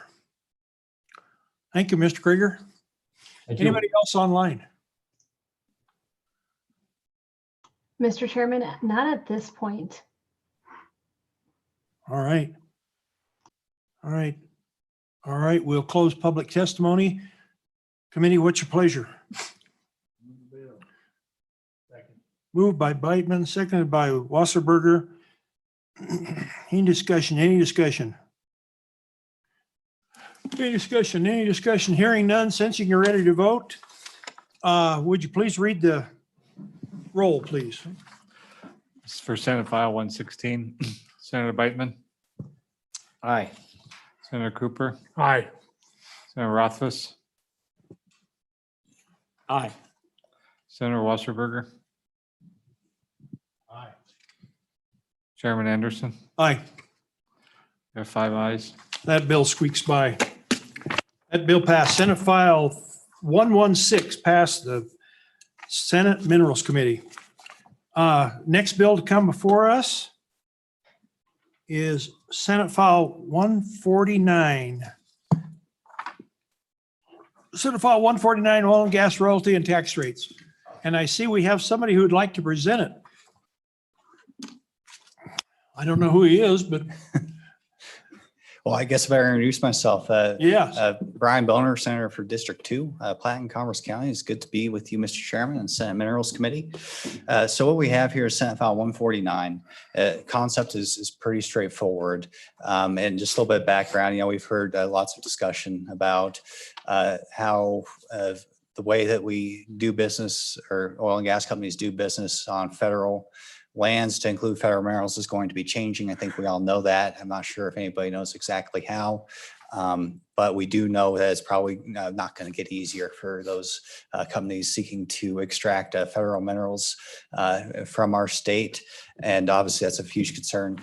Thank you, Mr. Krieger. Thank you. Anybody else online? Mr. Chairman, not at this point. All right. All right. All right, we'll close public testimony. Committee, what's your pleasure? Moved by Beitman, seconded by Wasserberger. Any discussion? Any discussion? Any discussion? Any discussion? Hearing none, sensing you're ready to vote. Would you please read the roll, please? This is for Senate File 116. Senator Beitman, Aye. Senator Cooper, Aye. Senator Rothfuss, Aye. Senator Wasserberger, Aye. Chairman Anderson. Aye. We have 5 ayes. That bill squeaks by. That bill passed. Senate File 116 passed the Senate Minerals Committee. Next bill to come before us is Senate File 149. Senate File 149, oil and gas royalty and tax rates. And I see we have somebody who would like to present it. I don't know who he is, but Well, I guess if I introduce myself, yes. Brian Boner, Senator for District 2, Platte and Commerce County. It's good to be with you, Mr. Chairman, and Senate Minerals Committee. So what we have here is Senate File 149. Concept is pretty straightforward. And just a little bit of background, we've heard lots of discussion about how the way that we do business, or oil and gas companies do business on federal lands to include federal minerals, is going to be changing. I think we all know that. I'm not sure if anybody knows exactly how. But we do know that it's probably not going to get easier for those companies seeking to extract federal minerals from our state. And obviously, that's a huge concern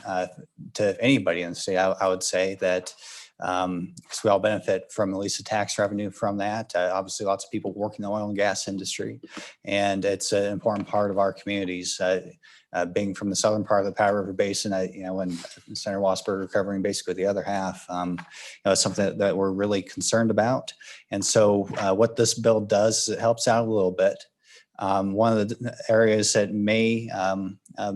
to anybody in the state. I would say that because we all benefit from at least the tax revenue from that. Obviously, lots of people work in the oil and gas industry, and it's an important part of our communities. Being from the southern part of the Powder River Basin, when Senator Wasberger covering basically the other half, it's something that we're really concerned about. And so what this bill does is it helps out a little bit. One of the areas that may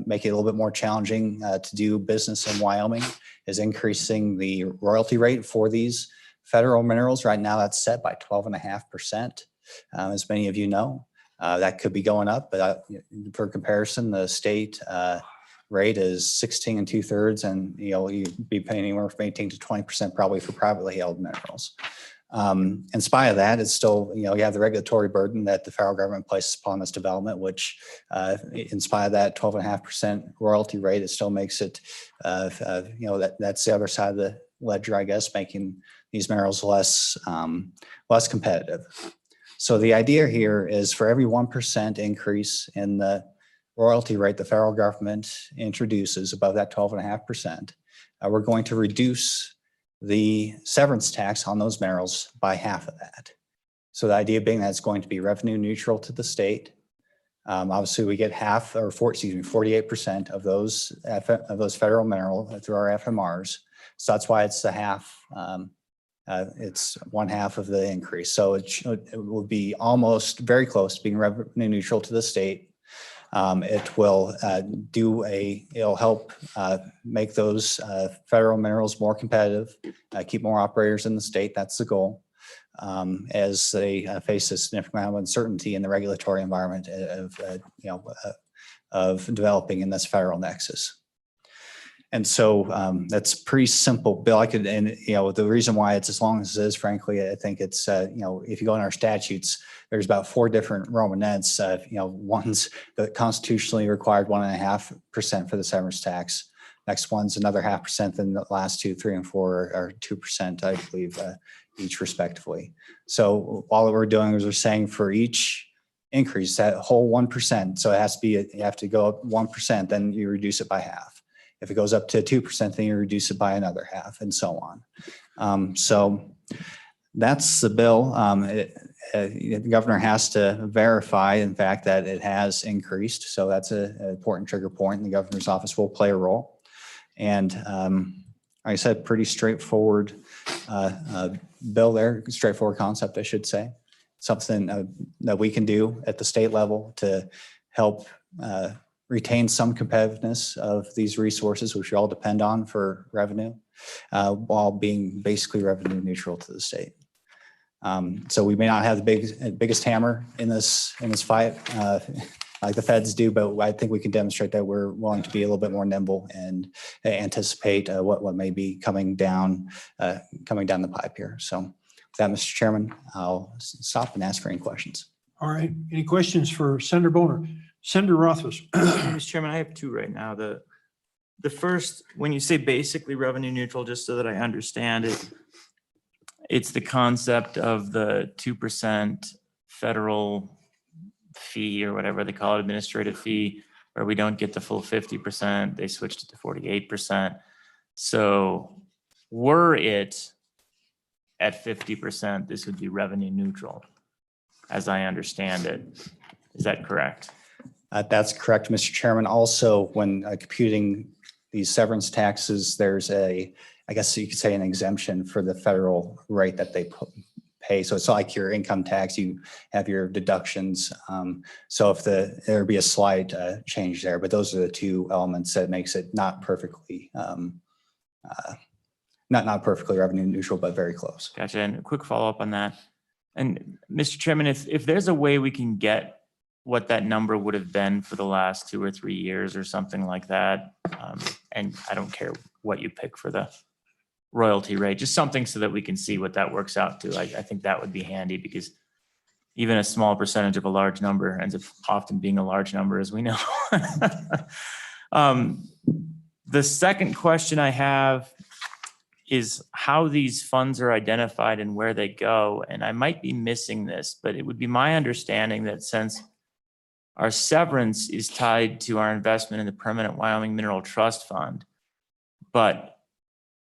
make it a little bit more challenging to do business in Wyoming is increasing the royalty rate for these federal minerals. Right now, that's set by 12.5%, as many of you know. That could be going up, but for comparison, the state rate is 16 2/3, and you'd be paying anywhere from 18 to 20% probably for privately held minerals. In spite of that, it's still, you have the regulatory burden that the federal government places upon this development, which in spite of that 12.5% royalty rate, it still makes it, that's the other side of the ledger, I guess, making these minerals less competitive. So the idea here is for every 1% increase in the royalty rate the federal government introduces above that 12.5%, we're going to reduce the severance tax on those minerals by half of that. So the idea being that it's going to be revenue neutral to the state. Obviously, we get 48% of those federal mineral through our FMRs. So that's why it's the half. It's one half of the increase. So it will be almost very close to being revenue neutral to the state. It will it'll help make those federal minerals more competitive, keep more operators in the state. That's the goal, as they face a significant amount of uncertainty in the regulatory environment of developing in this federal nexus. And so that's a pretty simple bill. The reason why it's as long as it is, frankly, I think it's, if you go in our statutes, there's about 4 different Romanettes. One's the constitutionally required 1.5% for the severance tax. Next one's another 0.5%. Then the last 2, 3, and 4 are 2%, I believe, each respectively. So all that we're doing is we're saying for each increase, that whole 1%, so it has to be, you have to go up 1%, then you reduce it by half. If it goes up to 2%, then you reduce it by another half, and so on. So that's the bill. The governor has to verify, in fact, that it has increased. So that's an important trigger point. The governor's office will play a role. And like I said, pretty straightforward bill there, straightforward concept, I should say. Something that we can do at the state level to help retain some competitiveness of these resources, which we all depend on for revenue, while being basically revenue neutral to the state. So we may not have the biggest hammer in this fight like the feds do, but I think we can demonstrate that we're willing to be a little bit more nimble and anticipate what may be coming down the pipe here. So with that, Mr. Chairman, I'll stop and ask for any questions. All right. Any questions for Senator Boner? Senator Rothfuss. Mr. Chairman, I have 2 right now. The first, when you say basically revenue neutral, just so that I understand it, it's the concept of the 2% federal fee, or whatever they call it, administrative fee, where we don't get the full 50%. They switched it to 48%. So were it at 50%, this would be revenue neutral, as I understand it. Is that correct? That's correct, Mr. Chairman. Also, when computing these severance taxes, there's I guess you could say, an exemption for the federal rate that they pay. So it's like your income tax, you have your deductions. So if there would be a slight change there, but those are the 2 elements that makes it not perfectly, not perfectly revenue neutral, but very close. Gotcha. And a quick follow-up on that. And Mr. Chairman, if there's a way we can get what that number would have been for the last 2 or 3 years or something like that, and I don't care what you pick for the royalty rate, just something so that we can see what that works out to. I think that would be handy, because even a small percentage of a large number ends up often being a large number, as we know. The second question I have is how these funds are identified and where they go. And I might be missing this, but it would be my understanding that since our severance is tied to our investment in the Permanent Wyoming Mineral Trust Fund, but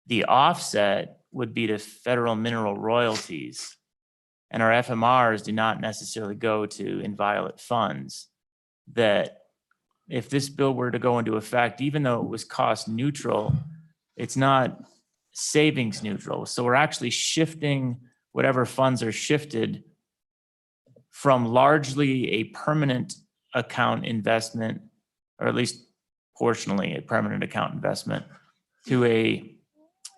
the offset would be to federal mineral royalties. And our FMRs do not necessarily go to inviolate funds, that if this bill were to go into effect, even though it was cost neutral, it's not savings neutral. So we're actually shifting whatever funds are shifted from largely a permanent account investment, or at least portionally a permanent account investment, to a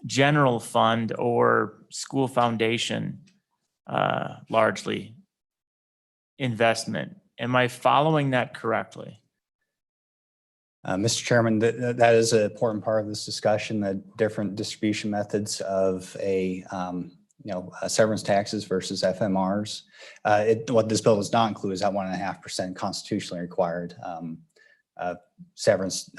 general fund or school foundation, largely investment. Am I following that correctly? Mr. Chairman, that is an important part of this discussion, the different distribution methods of severance taxes versus FMRs. What this bill does not include is that 1.5% constitutionally required severance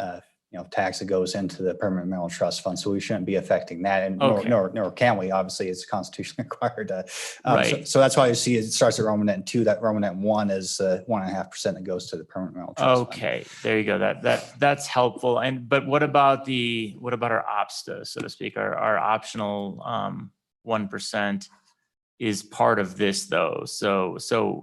tax that goes into the Permanent Mineral Trust Fund. So we shouldn't be affecting that, and nor can we. Obviously, it's constitutionally required. Right. So that's why you see it starts at Romanet 2. That Romanet 1 is 1.5% that goes to the Permanent Mineral Trust Fund. Okay, there you go. That's helpful. But what about our OPSTA, so to speak, our optional 1% is part of this though. So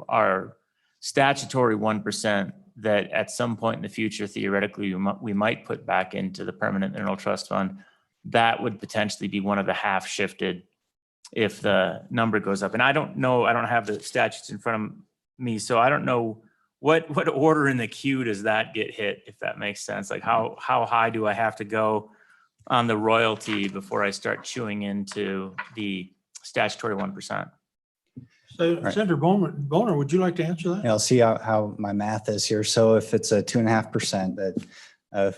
our statutory 1% that at some point in the future, theoretically, we might put back into the Permanent Mineral Trust Fund, that would potentially be one of the half shifted if the number goes up. And I don't know, I don't have the statutes in front of me, so I don't know what order in the queue does that get hit, if that makes sense. Like how high do I have to go on the royalty before I start chewing into the statutory 1%? So Senator Boner, would you like to answer that? I'll see how my math is here. So if it's a 2.5% that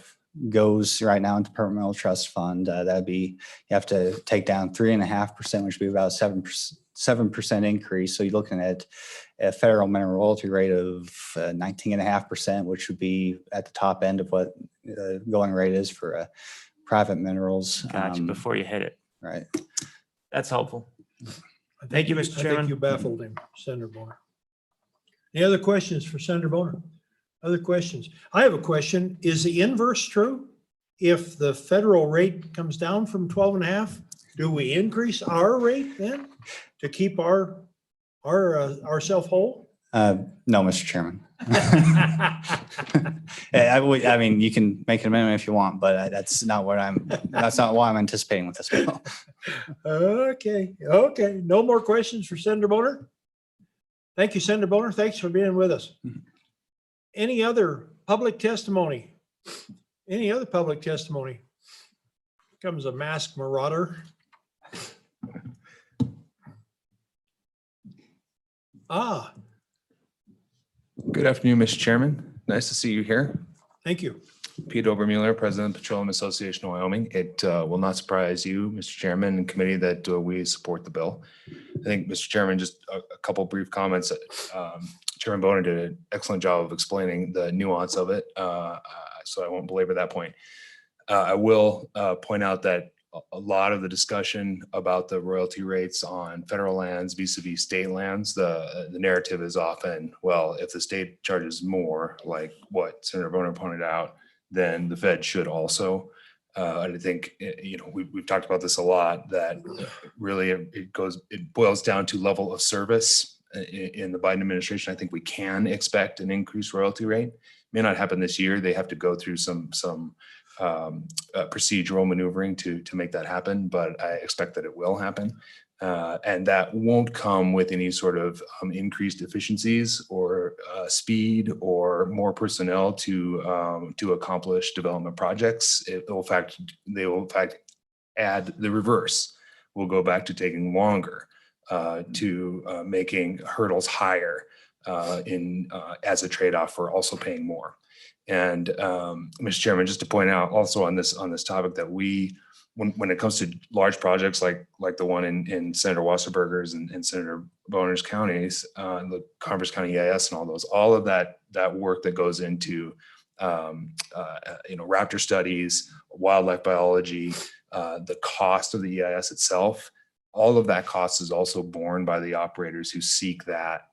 goes right now into Permanent Mineral Trust Fund, that'd be, you have to take down 3.5%, which would be about a 7% increase. So you're looking at a federal mineral royalty rate of 19.5%, which would be at the top end of what the going rate is for private minerals. Gotcha, before you hit it. Right. That's helpful. Thank you, Mr. I Chairman. think you baffled him, Senator Boner. Any other questions for Senator Boner? Other questions? I have a question. Is the inverse true? If the federal rate comes down from 12.5, do we increase our rate then to keep ourself whole? No, Mr. Chairman. I mean, you can make an amendment if you want, but that's not why I'm anticipating with this bill. Okay. No more questions for Senator Boner? Thank you, Senator Boner. Thanks for being with us. Any other public testimony? Any other public testimony? Comes a masked marauder. Good afternoon, Mr. Chairman. Nice to see you here. Thank you. Pete Obermueller, President, Petroleum Association of Wyoming. It will not surprise you, Mr. Chairman and committee, that we support the bill. I think, Mr. Chairman, just a couple brief comments. Chairman Boner did an excellent job of explaining the nuance of it, so I won't belabor that point. I will point out that a lot of the discussion about the royalty rates on federal lands vis-a-vis state lands, the narrative is often, well, if the state charges more, like what Senator Boner pointed out, then the Fed should also. I think, we've talked about this a lot, that really it boils down to level of service. In the Biden administration, I think we can expect an increased royalty rate. May not happen this year. They have to go through some procedural maneuvering to make that happen, but I expect that it will happen. And that won't come with any sort of increased efficiencies or speed or more personnel to accomplish development projects. They will in fact add the reverse. We'll go back to taking longer to making hurdles higher as a trade-off for also paying more. And Mr. Chairman, just to point out also on this topic that when it comes to large projects like the one in Senator Wasserberger's and Senator Boner's counties, the Converse County EIS and all of that work that goes into raptor studies, wildlife biology, the cost of the EIS itself, all of that cost is also borne by the operators who seek that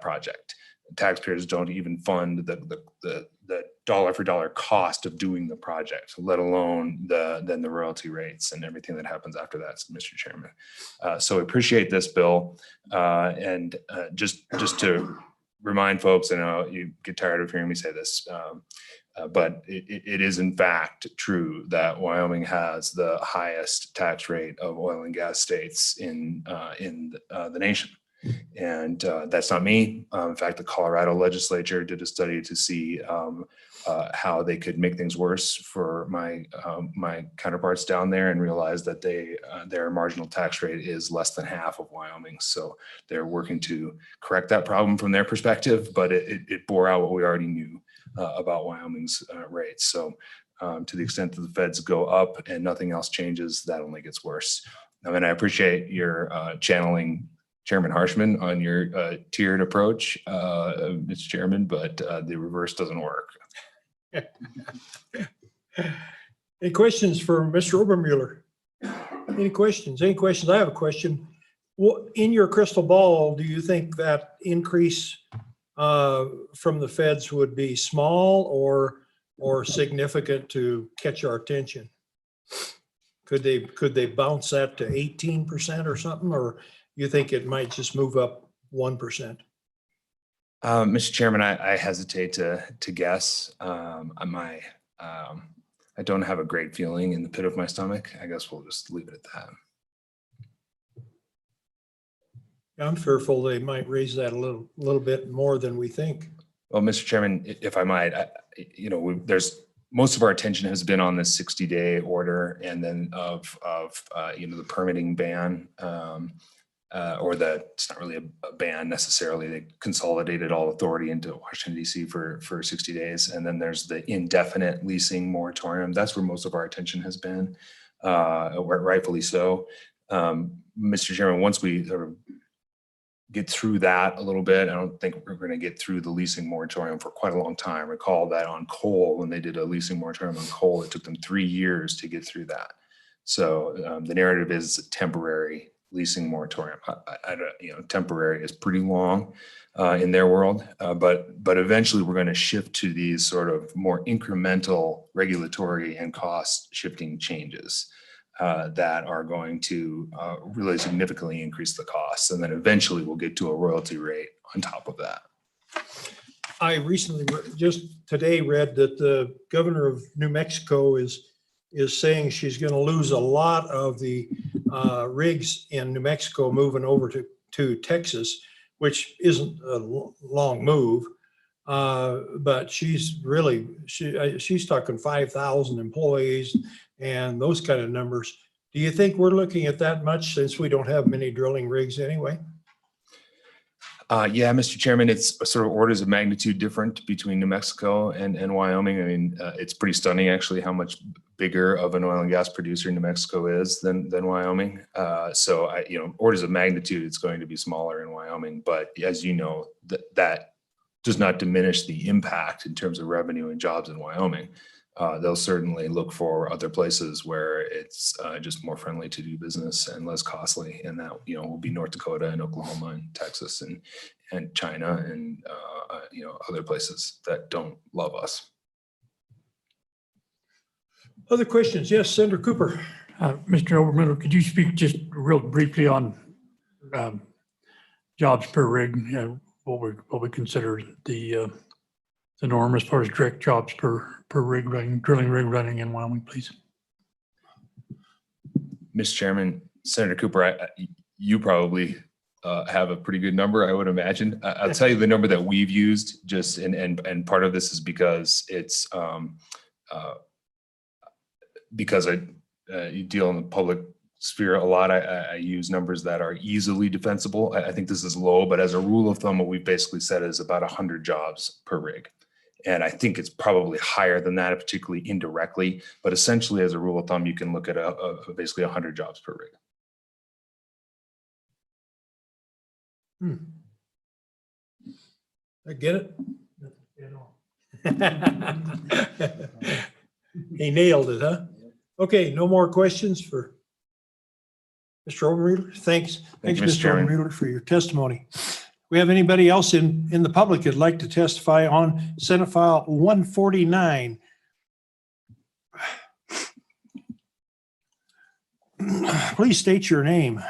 project. Taxpayers don't even fund the dollar for dollar cost of doing the project, let alone then the royalty rates and everything that happens after that, Mr. Chairman. So I appreciate this bill. And just to remind folks, I know you get tired of hearing me say this, but it is in fact true that Wyoming has the highest tax rate of oil and gas states in the nation. And that's not me. In fact, the Colorado legislature did a study to see how they could make things worse for my counterparts down there, and realized that their marginal tax rate is less than half of Wyoming. So they're working to correct that problem from their perspective, but it bore out what we already knew about Wyoming's rates. So to the extent that the feds go up and nothing else changes, that only gets worse. I mean, I appreciate your channeling Chairman Harshman on your tiered approach, Mr. Chairman, but the reverse doesn't work. Any questions for Mr. Obermuller? Any questions? Any questions? I have a question. What, in your crystal ball, do you think that increase from the feds would be small or significant to catch our attention? Could they bounce that to 18% or something, or you think it might just move up 1%? Mr. Chairman, I hesitate to guess. I don't have a great feeling in the pit of my stomach. I guess we'll just leave it at that. I'm fearful they might raise that a little bit more than we think. Well, Mr. Chairman, if I might, there's most of our attention has been on this 60-day order, and then of the permitting ban, it's not really a ban necessarily. They consolidated all authority into Washington, D.C. for 60 days. And then there's the indefinite leasing moratorium. That's where most of our attention has been, rightfully so. Mr. Chairman, once we sort of get through that a little bit, I don't think we're going to get through the leasing moratorium for quite a long time. Recall that on coal, when they did a leasing moratorium on coal, it took them 3 years to get through that. So the narrative is temporary leasing moratorium. Temporary is pretty long in their world, but eventually we're going to shift to these sort of more incremental regulatory and cost shifting changes that are going to really significantly increase the costs, and then eventually we'll get to a royalty rate on top of that. I recently, just today, read that the governor of New Mexico is saying she's going to lose a lot of the rigs in New Mexico moving over to Texas, which isn't a long move. But she's talking 5,000 employees and those kind of numbers. Do you think we're looking at that much, since we don't have many drilling rigs anyway? Yeah, Mr. Chairman, it's sort of orders of magnitude different between New Mexico and Wyoming. I mean, it's pretty stunning actually how much bigger of an oil and gas producer New Mexico is than Wyoming. So orders of magnitude, it's going to be smaller in Wyoming, but as you know, that does not diminish the impact in terms of revenue and jobs in Wyoming. They'll certainly look for other places where it's just more friendly to do business and less costly, and that will be North Dakota and Oklahoma and Texas and China and other places that don't love us. Other questions? Yes, Senator Cooper. Mr. Obermuller, could you speak just real briefly on jobs per rig? What we consider the norm as far as direct jobs per rig running, drilling rig running in Wyoming, please? Mr. Chairman, Senator Cooper, you probably have a pretty good number, I would imagine. I'll tell you the number that we've used, just and part of this is because it's because you deal in the public sphere a lot. I use numbers that are easily defensible. I think this is low, but as a rule of thumb, what we've basically said is about 100 jobs per rig. And I think it's probably higher than that, particularly indirectly. But essentially, as a rule of thumb, you can look at basically 100 jobs per rig. I get it. He nailed it, huh? Okay, no more questions for Mr. Obermueller? Thanks. Thank Thanks, you, Mr. Mr. Chairman. Obermueller, for your testimony. We have anybody else in the public that'd like to testify on Senate File 149? Please state your name.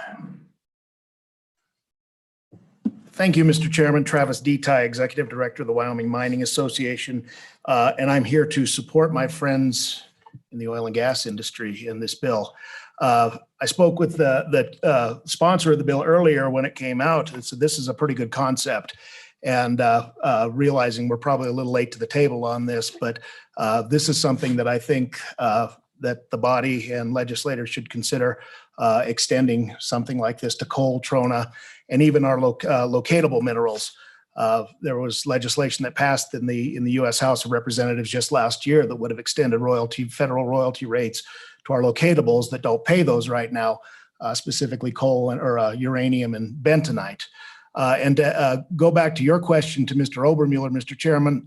Thank you, Mr. Chairman. Travis Detai, Executive Director of the Wyoming Mining Association. And I'm here to support my friends in the oil and gas industry in this bill. I spoke with the sponsor of the bill earlier when it came out, and said this is a pretty good concept. And realizing we're probably a little late to the table on this, but this is something that I think that the body and legislators should consider extending something like this to coal, trona, and even our locatable minerals. There was legislation that passed in the U.S. House of Representatives just last year that would have extended federal royalty rates to our locatables that don't pay those right now, specifically coal or uranium and bentonite. And go back to your question to Mr. Obermueller, Mr. Chairman,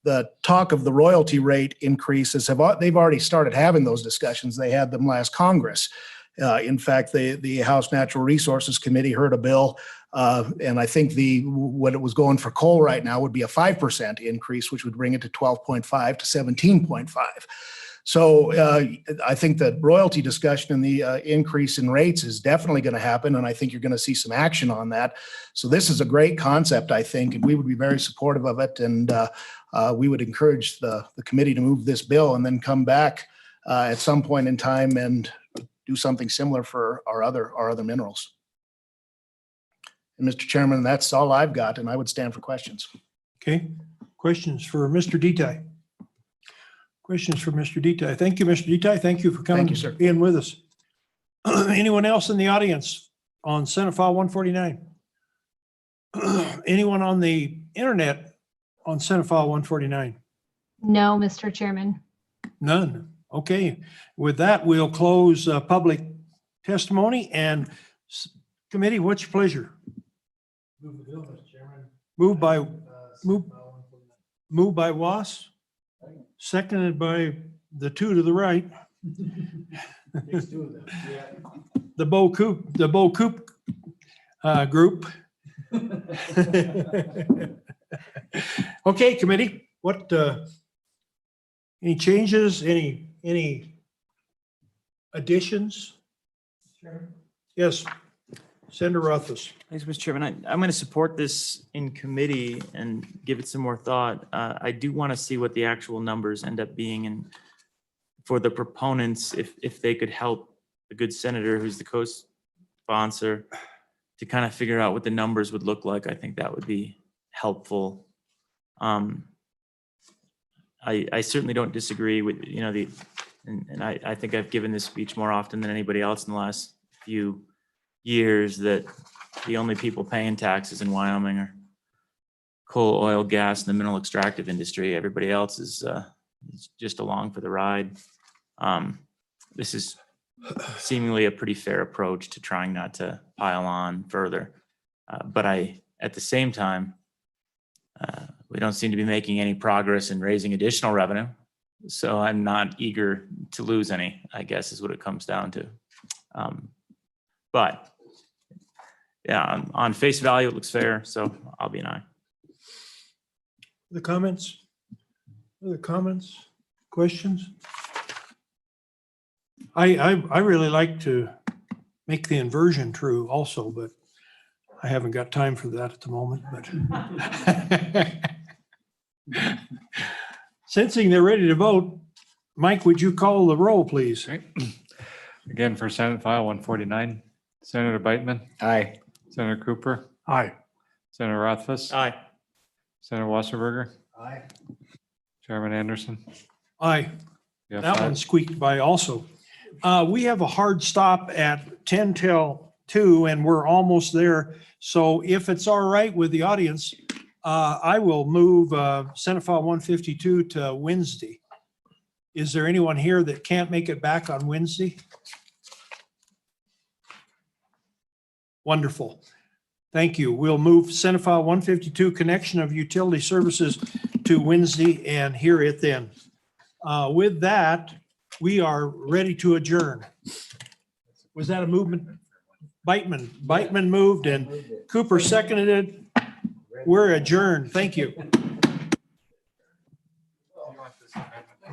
the talk of the royalty rate increases, they've already started having those discussions. They had them last Congress. In fact, the House Natural Resources Committee heard a bill, and I think what it was going for coal right now would be a 5% increase, which would bring it to 12.5 to 17.5. So I think that royalty discussion and the increase in rates is definitely going to happen, and I think you're going to see some action on that. So this is a great concept, I think, and we would be very supportive of it, and we would encourage the committee to move this bill and then come back at some point in time and do something similar for our other minerals. And Mr. Chairman, that's all I've got, and I would stand for questions. Okay, questions for Mr. Detai? Questions for Mr. Detai? Thank you, Mr. Detai. Thank you for coming. Thank you, sir. Being with us. Anyone else in the audience on Senate File 149? Anyone on the internet on Senate File 149? No, Mr. Chairman. None. Okay. With that, we'll close public testimony and committee. What's your pleasure? Move the bill, Mr. Chairman. Moved by Was, seconded by the two to the right. Next two of them. Yeah. The Bo Coop group. Okay, committee, what, any changes, any additions? Yes, Senator Rothfuss. Thanks, Mr. Chairman. I'm going to support this in committee and give it some more thought. I do want to see what the actual numbers end up being, and for the proponents, if they could help the good senator who's the co-sponsor to kind of figure out what the numbers would look like, I think that would be helpful. I certainly don't disagree with, and I think I've given this speech more often than anybody else in the last few years, that the only people paying taxes in Wyoming are coal, oil, gas, and the mineral extractive industry. Everybody else is just along for the ride. This is seemingly a pretty fair approach to trying not to pile on further. But at the same time, we don't seem to be making any progress in raising additional revenue. So I'm not eager to lose any, I guess, is what it comes down to. But yeah, on face value, it looks fair. So I'll be an aye. The comments? Other comments, questions? I really like to make the inversion true also, but I haven't got time for that at the moment, but sensing they're ready to vote, Mike, would you call the roll, please? Okay. Again, for Senate File 149, Senator Beitman, Aye. Senator Cooper, Aye. Senator Rothfuss, Aye. Senator Wasserberger, Aye. Chairman Anderson. Aye. You have That five. one squeaked by also. We have a hard stop at 10 till 2 and we're almost there. So if it's all right with the audience, I will move Senate File 152 to Wednesday. Is there anyone here that can't make it back on Wednesday? Wonderful. Thank you. We'll move Senate File 152, connection of utility services, to Wednesday and hear it then. With that, we are ready to adjourn. Was that a movement? Beitman moved and Cooper seconded it. We're adjourned. Thank you.